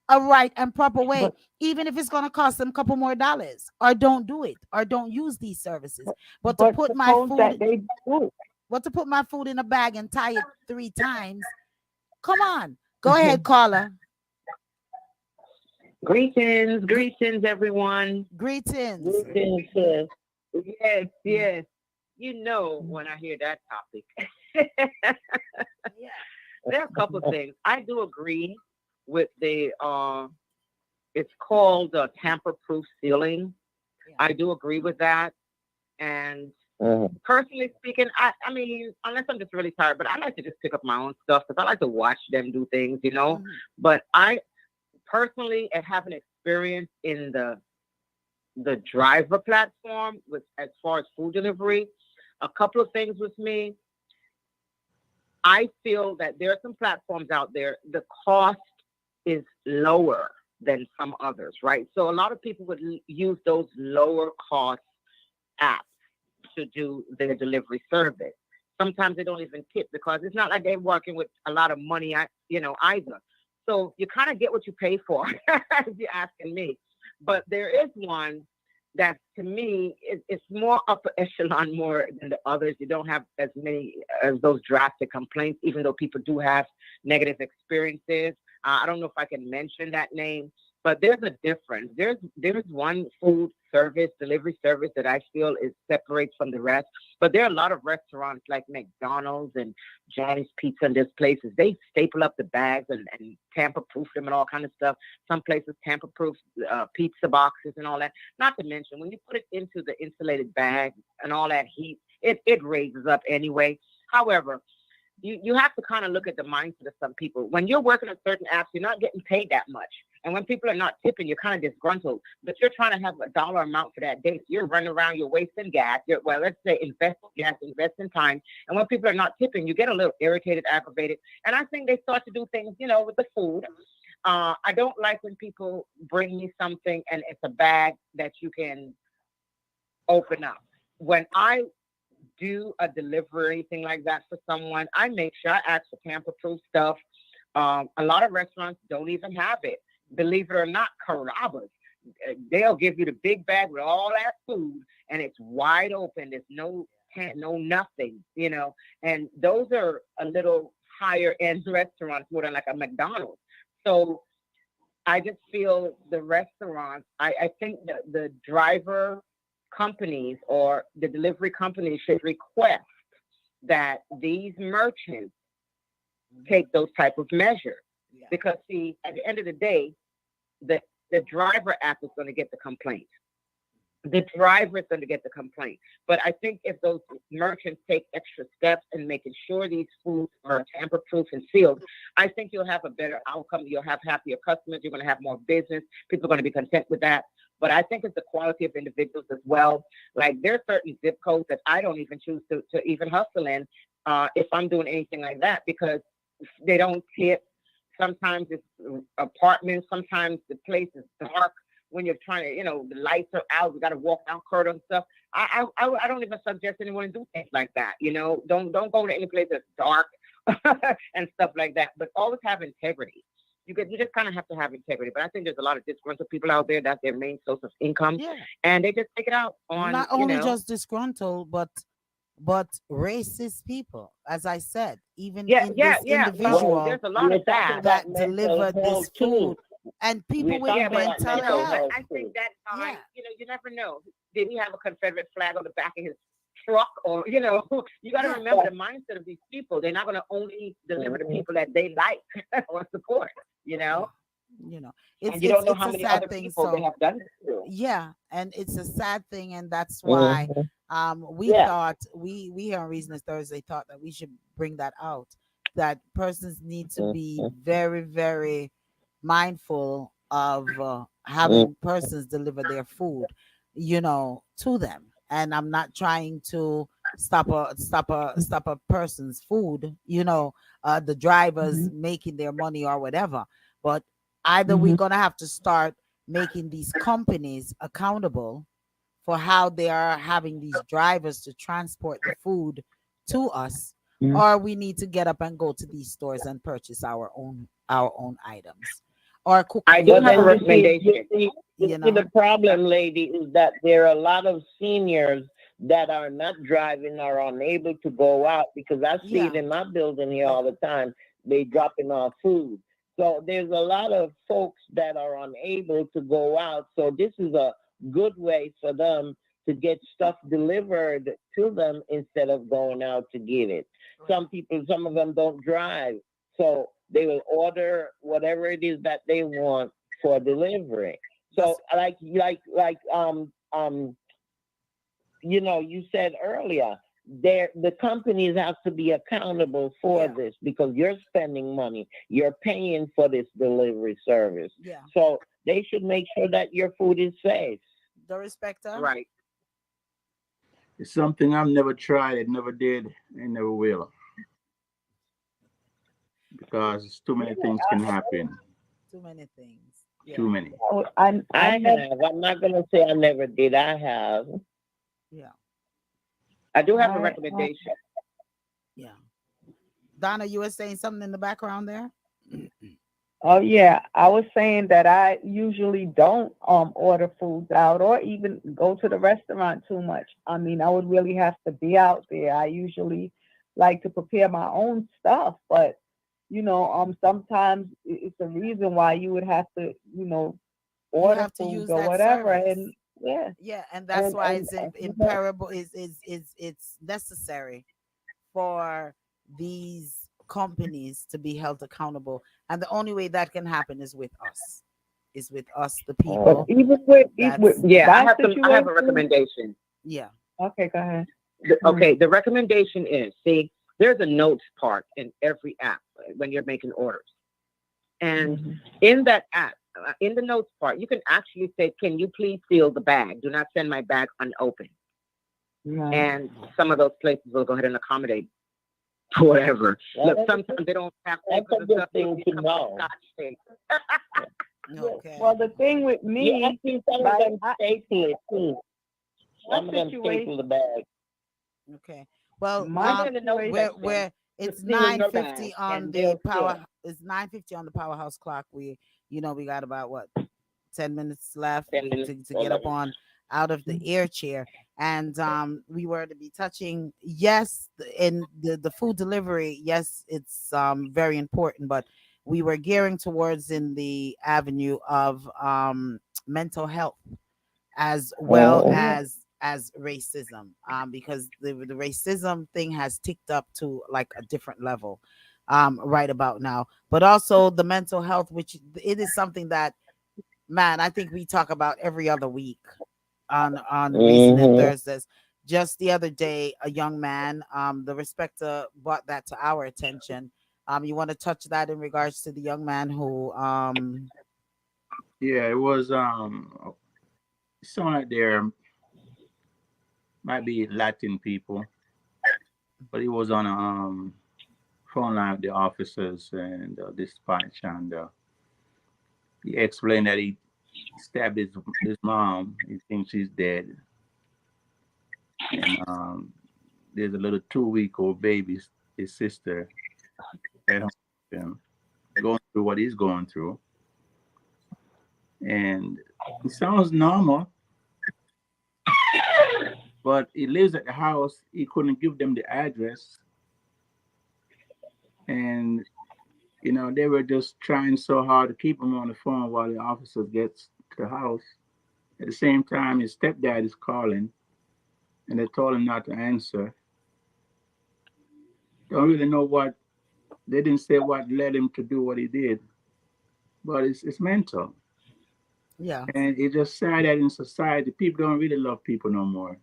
a right and proper way, But even if it's going to cost them a couple more dollars, or don't do it, or don't use these services. But to put my suppose that food, they do. but to put my food in a bag and tie it 3 times, come on. Go ahead, caller. Greetings, everyone. Greetings. Greetings, sis. Yes. You know when I hear that topic. There are a couple of things. I do agree with the it's called tamper-proof sealing. Yeah. I do agree with that. And personally speaking, I mean, unless I'm just really tired, but I like to just pick up my own stuff because I like to watch them do things, But I personally have an experience in the driver platform with as far as food delivery. A couple of things with me. I feel that there are some platforms out there, the cost is lower than some others, right? So a lot of people would use those lower cost apps to do their delivery service. Sometimes they don't even tip because it's not like they're working with a lot of money, either. So you kind of get what you pay for, if you're asking me. But there is one that, to me, it's more upper echelon more than the others. You don't have as many as those drastic complaints, even though people do have negative experiences. I don't know if I can mention that name, but there's a difference. There's one food service, delivery service that I feel is separates from the rest. But there are a lot of restaurants like McDonald's and Johnny's Pizza and these places. They staple up the bags and tamper-proof them and all kind of stuff. Some places tamper-proof pizza boxes and all that. Not to mention, when you put it into the insulated bag and all that heat, it raises up anyway. However, you have to kind of look at the mindset of some people. When you're working on certain apps, you're not getting paid that much. And when people are not tipping, you're kind of disgruntled. But you're trying to have a dollar amount for that day. So you're running around, you're wasting gas. Let's say invest in gas, invest in time. And when people are not tipping, you get a little irritated, aggravated. And I think they start to do things, with the food. I don't like when people bring me something and it's a bag that you can open up. When I do a delivery, anything like that for someone, I make sure I ask for tamper-proof stuff. A lot of restaurants don't even have it. Believe it or not, Carrabba's, they'll give you the big bag with all that food, and it's wide open. There's no nothing, And those are a little higher end restaurants, more than like a McDonald's. So I just feel the restaurants. I think that the driver companies or the delivery companies should request that these merchants take those type of measures. Yeah. Because see, at the end of the day, the driver app is going to get the complaint. The driver is going to get the complaint. But I think if those merchants take extra steps in making sure these foods are tamper-proof and sealed, I think you'll have a better outcome. You'll have happier customers. You're going to have more business. People are going to be content with that. But I think it's the quality of individuals as well. Like there's certain zip codes that I don't even choose to even hustle in if I'm doing anything like that because they don't tip. Sometimes it's apartments. Sometimes the place is dark when you're trying to, the lights are out. You got to walk down corridors and stuff. I don't even suggest anyone to do things like that. Don't go to any place that's dark and stuff like that. But always have integrity. You just kind of have to have integrity. But I think there's a lot of disgruntled people out there. That's their main source of income, and they just take it out on not only just disgruntled, but racist people. As I said, even in this individual there's a lot of that delivered this food. And people with mental health. I think that you never know. Did he have a Confederate flag on the back of his truck? Or you got to remember the mindset of these people. They're not going to only deliver to people that they like or support. It's, and you don't know how many other people they have done this to. Yeah, and it's a sad thing, and that's why we thought we here on Reasonless Thursday thought that we should bring that out. That persons need to be very, very mindful of having persons deliver their food, to them. And I'm not trying to stop a person's food, the drivers making their money or whatever. But either we're gonna have to start making these companies accountable for how they are having these drivers to transport the food to us, or we need to get up and go to these stores and purchase our own items. Or cook. I do have a recommendation. The problem, lady, is that there are a lot of seniors that are not driving or unable to go out because I see it in my building here all the time. They dropping off food. So there's a lot of folks that are unable to go out. So this is a good way for them to get stuff delivered to them instead of going out to get it. Some of them don't drive. So they will order whatever it is that they want for delivery. So you said earlier, the companies have to be accountable for this because you're spending money, you're paying for this delivery service. So they should make sure that your food is safe. Darespecta? Right. It's something I've never tried, it never did, and never will. Because too many things can happen. Too many things. Too many. I have. I'm not going to say I never did. I have. Yeah. I do have a recommendation. Yeah. Donna, you were saying something in the background there? Oh yeah, I was saying that I usually don't order foods out or even go to the restaurant too much. I mean, I would really have to be out there. I usually like to prepare my own stuff, but sometimes it's a reason why you would have to, order foods or whatever, service. and and that's why it's imperable. It's necessary for these companies to be held accountable, and the only way that can happen is with us, the people. But even with I have a recommendation. Yeah. Okay, go ahead. Okay, the recommendation is there's a notes part in every app when you're making orders. And in that app, in the notes part, you can actually say, can you please seal the bag? Do not send my bag unopened. Right. And some of those places will go ahead and accommodate whatever. Look, sometimes they don't have that's a good thing to know. Okay. Well, the thing with me, I see some of them staple it too. Some of them situation- staple the bag. Okay. Well, where it's 9:50 on the power. It's 9:50 on the powerhouse clock. We got about 10 minutes left to get up on out of the air chair, and we were to be touching in the food delivery. Yes, it's very important, but we were gearing towards in the avenue of mental health as well as racism, because the racism thing has ticked up to like a different level right about now, but also the mental health, which it is something that, man, I think we talk about every other week on Reasoning Thursdays. Just the other day, a young man, the Respecta brought that to our attention. You want to touch that in regards to the young man who Yeah, it was sound like there might be Latin people, but he was on a phone line with the officers and dispatch, and he explained that he stabbed his mom. He thinks she's dead, and there's a little 2 week old baby, his sister, at home with him, going through what he's going through, and it sounds normal, but he lives at the house. He couldn't give them the address, and they were just trying so hard to keep him on the phone while the officers gets to the house. At the same time, his stepdad is calling, and they told him not to answer. Don't really know what they didn't say what led him to do what he did, but it's mental, Yeah. and it's just sad that in society people don't really love people no more.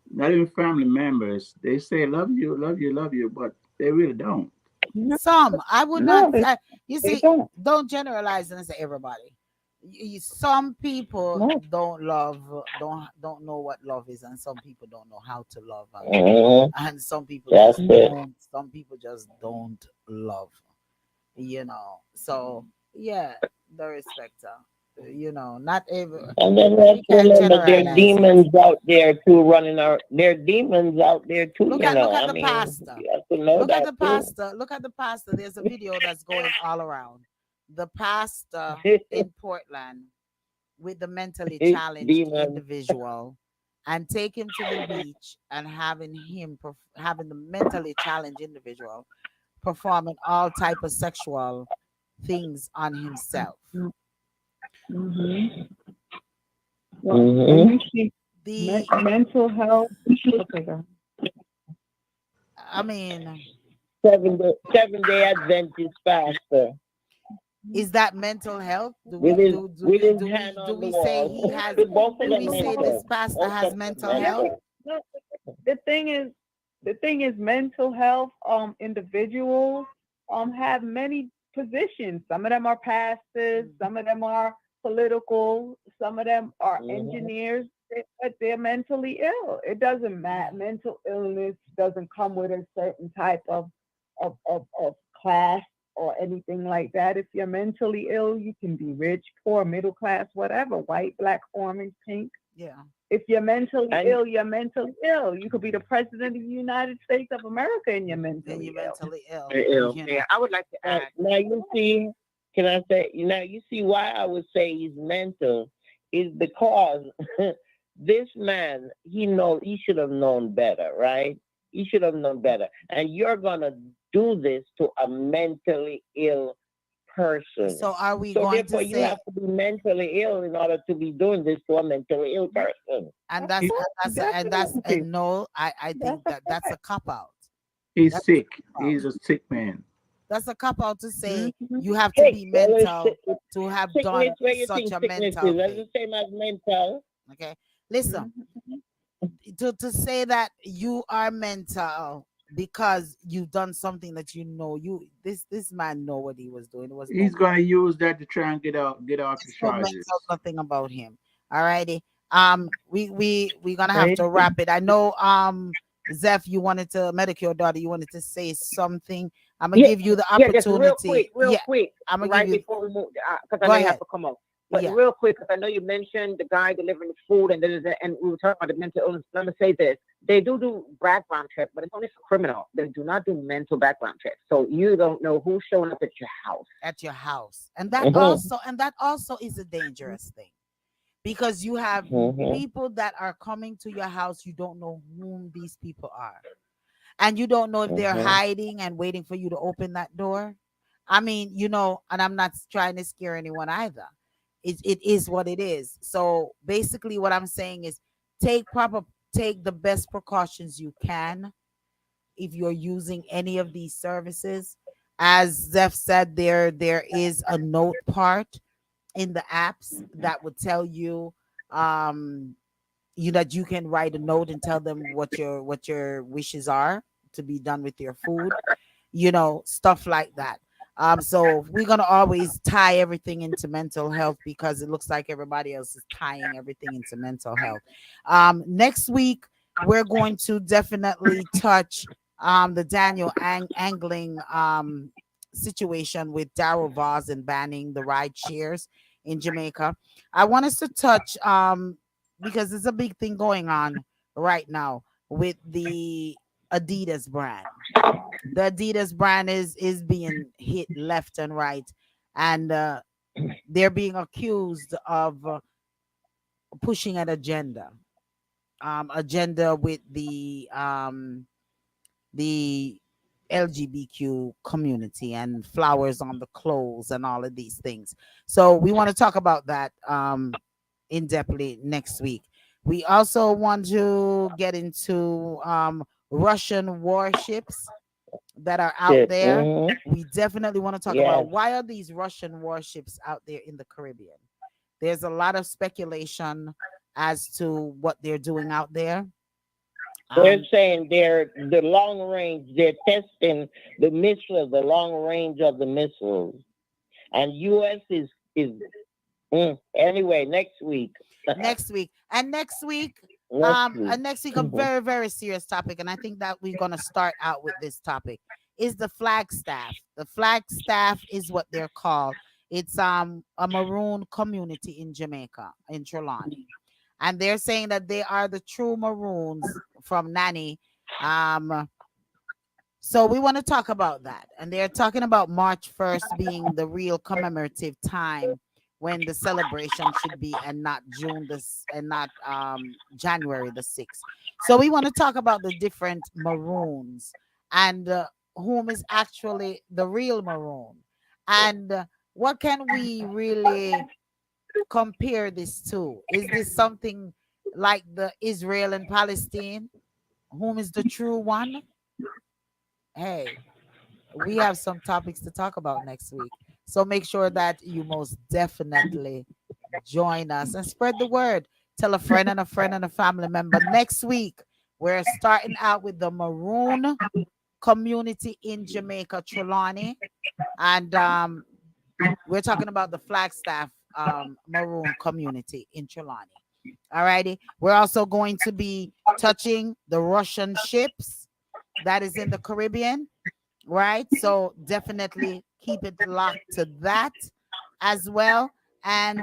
Not even family members. They say love you, love you, love you, but they really don't. Some, I would No, not. You they see, don't. don't generalize and say everybody. Some people No. don't love, don't know what love is, and some people don't know how to love, Mhm. and some people That's just it. don't. Some people just don't love. So yeah, the respecter. Not every. And then let's We can't remember there are generalize it. demons out there too running out. There are demons out there too, Look at I the mean, pastor. you have to know Look at that the too. pastor. Look at the pastor. There's a video that's going all around. The pastor in Portland with the mentally challenged Demons. individual and take him to the beach and having the mentally challenged individual performing all type of sexual things on himself. Mm-hmm. Well, when Hmm. you see The mental health, okay, go ahead. I mean, 7 day Adventist pastor is that mental health? Do with we his do do with we his do hand we do on the we say wall. he has? Both of Do them we say this mental. pastor Both has of them mental health? mental. No, the thing is, mental health. Individuals have many positions. Some of them are pastors. Some of them are political. Some of them are Hmm. engineers. But they're mentally ill. It doesn't matter. Mental illness doesn't come with a certain type of class or anything like that. If you're mentally ill, you can be rich, poor, middle class, whatever, white, black, orange, pink. Yeah. If you're mentally And ill, you're mentally ill. You could be the president of the United States of America and you're Then you're mentally ill. mentally ill. Ill. Yeah, I would like to now, add. now you see, can I say, now you see why I would say he's mental is because this man, he should have known better, right? He should have known better. And you're gonna do this to a mentally ill person. So are we So going to therefore you say, have to be mentally ill in order to be doing this to a mentally ill person. and Of that's He, and course, that's a, and that's definitely. and no, I That's think a that's a fact. cop out. he's That's sick. a cop out. He's a sick man. That's a cop out to say Mm-hmm. you have to Sick. be Well, mental to have sickness, done where you such think a sickness mental is? That's thing. the same as mental. Okay, listen, Mm-hmm. to say that you are mental because you've done something that this man know what he was doing. It was He's no gonna use that to try and get off the no mental charges. nothing about him. All righty. We're gonna have to Crazy. wrap it. I know Zeph, Medicare daughter, you wanted to say something. I'm gonna Yeah, give you the yeah, just opportunity. real Yeah, quick, I'm gonna give right you before we move, because I go know you have ahead. to come up. But Yeah. real quick, because I know you mentioned the guy delivering the food, and we were talking about the mental illness. Let me say this: they do background checks, but it's only for criminal. They do not do mental background checks, so you don't know who's showing up at your house. At your house. Hmm. And that also is a dangerous thing because you have Hmm. people that are coming to your house, you don't know whom these people are. And you don't know if they're Hmm. hiding and waiting for you to open that door. I mean, and I'm not trying to scare anyone either. It is what it is. So basically what I'm saying is take proper take the best precautions you can if you're using any of these services. As Zeph said, there is a note part in the apps that would tell you that you can write a note and tell them what your wishes are to be done with your food, stuff like that. So we're gonna always tie everything into mental health because it looks like everybody else is tying everything into mental health. Next week we're going to definitely touch the Daniel angling situation with Darryl Voss and banning the ride shares in Jamaica. I want us to touch because there's a big thing going on right now with the Adidas brand. The Adidas brand is being hit left and right, and they're being accused of pushing an agenda with the LGBTQ community and flowers on the clothes and all of these things. So we want to talk about that in depthly next week. We also want to get into Russian warships that are out Shit. there. We definitely want to talk Yes. about why are these Russian warships out there in the Caribbean. There's a lot of speculation as to what they're doing out there. They're saying they're the long range. They're testing the missiles, the long range of the missiles, and U.S. is anyway next week. Next week and next week a very very serious topic, and I think that we're going to start out with this topic is the flag staff. The flag staff is what they're called. It's a maroon community in Jamaica, in Trelawney, and they're saying that they are the true maroons from Nanny. So we want to talk about that, and they're talking about March 1st being the real commemorative time when the celebration should be, and not June this and not January the 6th. So we want to talk about the different maroons and whom is actually the real maroon, and what can we really compare this to? Is this something like the Israel and Palestine? Whom is the true one? Hey, we have some topics to talk about next week. So make sure that you most definitely join us and spread the word. Tell a friend and a friend and a family member. Next week, we're starting out with the Maroon community in Jamaica, Trelawney. And we're talking about the Flagstaff Maroon community in Trelawney. All righty. We're also going to be touching the Russian ships that is in the Caribbean, right? So definitely keep it locked to that as well. And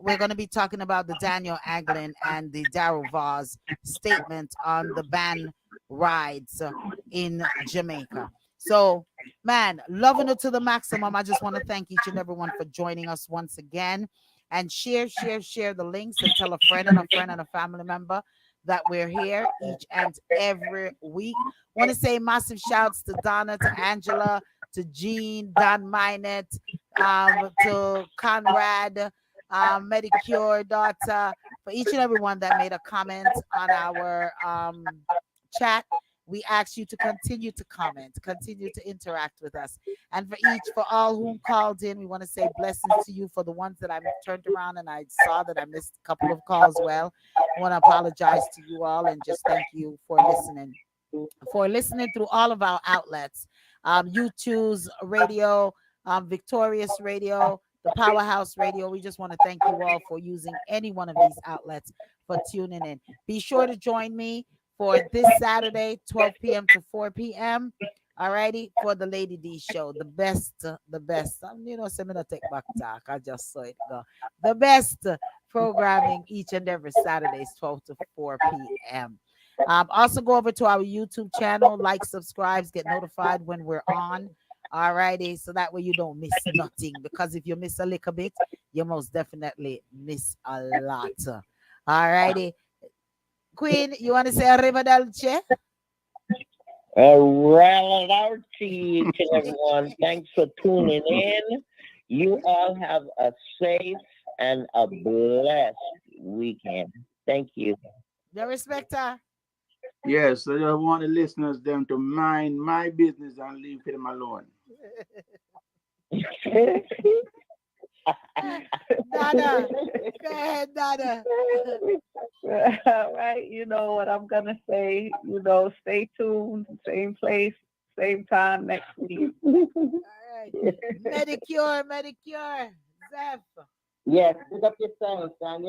we're going to be talking about the Daniel Anglin and the Darryl Voss statement on the ban rides in Jamaica. So, man, loving it to the maximum. I just want to thank each and everyone for joining us once again. And share the links and tell a friend and a friend and a family member that we're here each and every week. Want to say massive shouts to Donna, to Angela, to Jean, Don Minette, to Conrad, Medicure daughter, for each and every one that made a comment on our chat. We ask you to continue to comment, continue to interact with us. And for all whom called in, we want to say blessings to you. For the ones that I turned around and I saw that I missed a couple of calls, well, I want to apologize to you all and just thank you for listening through all of our outlets, YouTube's radio, Victorious Radio, the Powerhouse Radio. We just want to thank you all for using any one of these outlets, for tuning in. Be sure to join me for this Saturday, 12 p.m. to 4 p.m. All righty, for the Lady D show, the best. Seminar take back talk. I just saw it go. The best programming each and every Saturdays, 12 to 4 p.m. Also go over to our YouTube channel, like, subscribe, get notified when we're on. All righty, so that way you don't miss nothing. Because if you miss a little bit, you most definitely miss a lot. All righty. Queen, you want to say arrivederci? Arrivederci to everyone. Thanks for tuning in. You all have a safe and a blessed weekend. Thank you. Darespecta. Yes, so I want the listeners them to mind my business and leave them alone. Dada, go ahead, Dada. All right, you know what I'm gonna say. Stay tuned, same place, same time next week. All right. Medicure, Medicure. Zeph. Yes, pick up yourself, and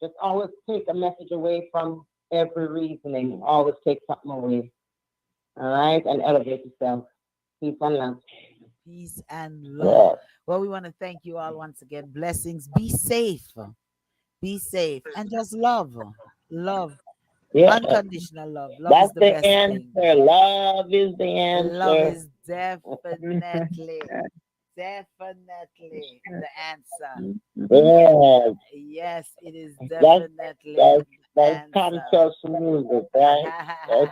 just always take a message away from every reasoning. Always take something away. All right, and elevate yourself. Peace and love. Peace and love. Yeah. Well, we want to thank you all once again. Blessings. Be safe. Be safe. And just love. Love. Yeah. Unconditional love. Love is That's the the best thing. answer. Love is the Love answer. is definitely, definitely the answer. Yeah. Yes, it is That's definitely that's the that's answer. conscious music, right?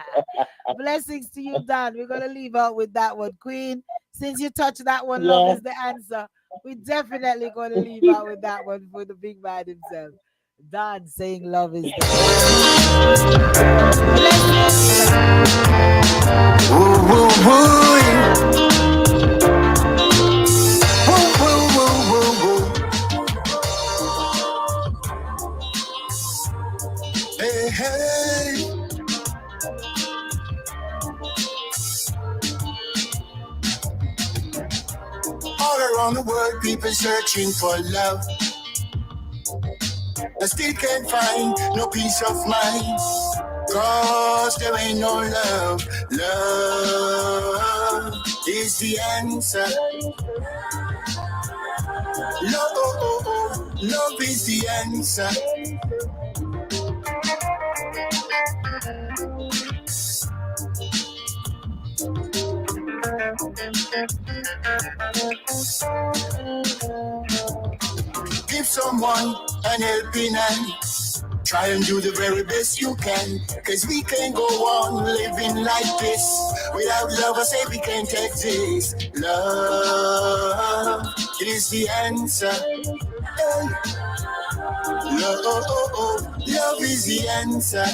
Blessings to you, Dan. We're gonna leave out with that one, Queen. Since you touched that one, love Yeah. is the answer. We definitely gonna leave out with that one for the big man himself. Dan saying love is the Woo, woo, woo. Woo, woo, woo, woo, woo. Hey, hey. All around the world, people searching for love. I still can't find no peace of mind. Cause there ain't no love. Love is the answer. Love is the answer. Give someone an helping hand. Try and do the very best you can. Cause we can't go on living like this. Without love, I say we can't exist. Love is the answer. Hey. Love is the answer.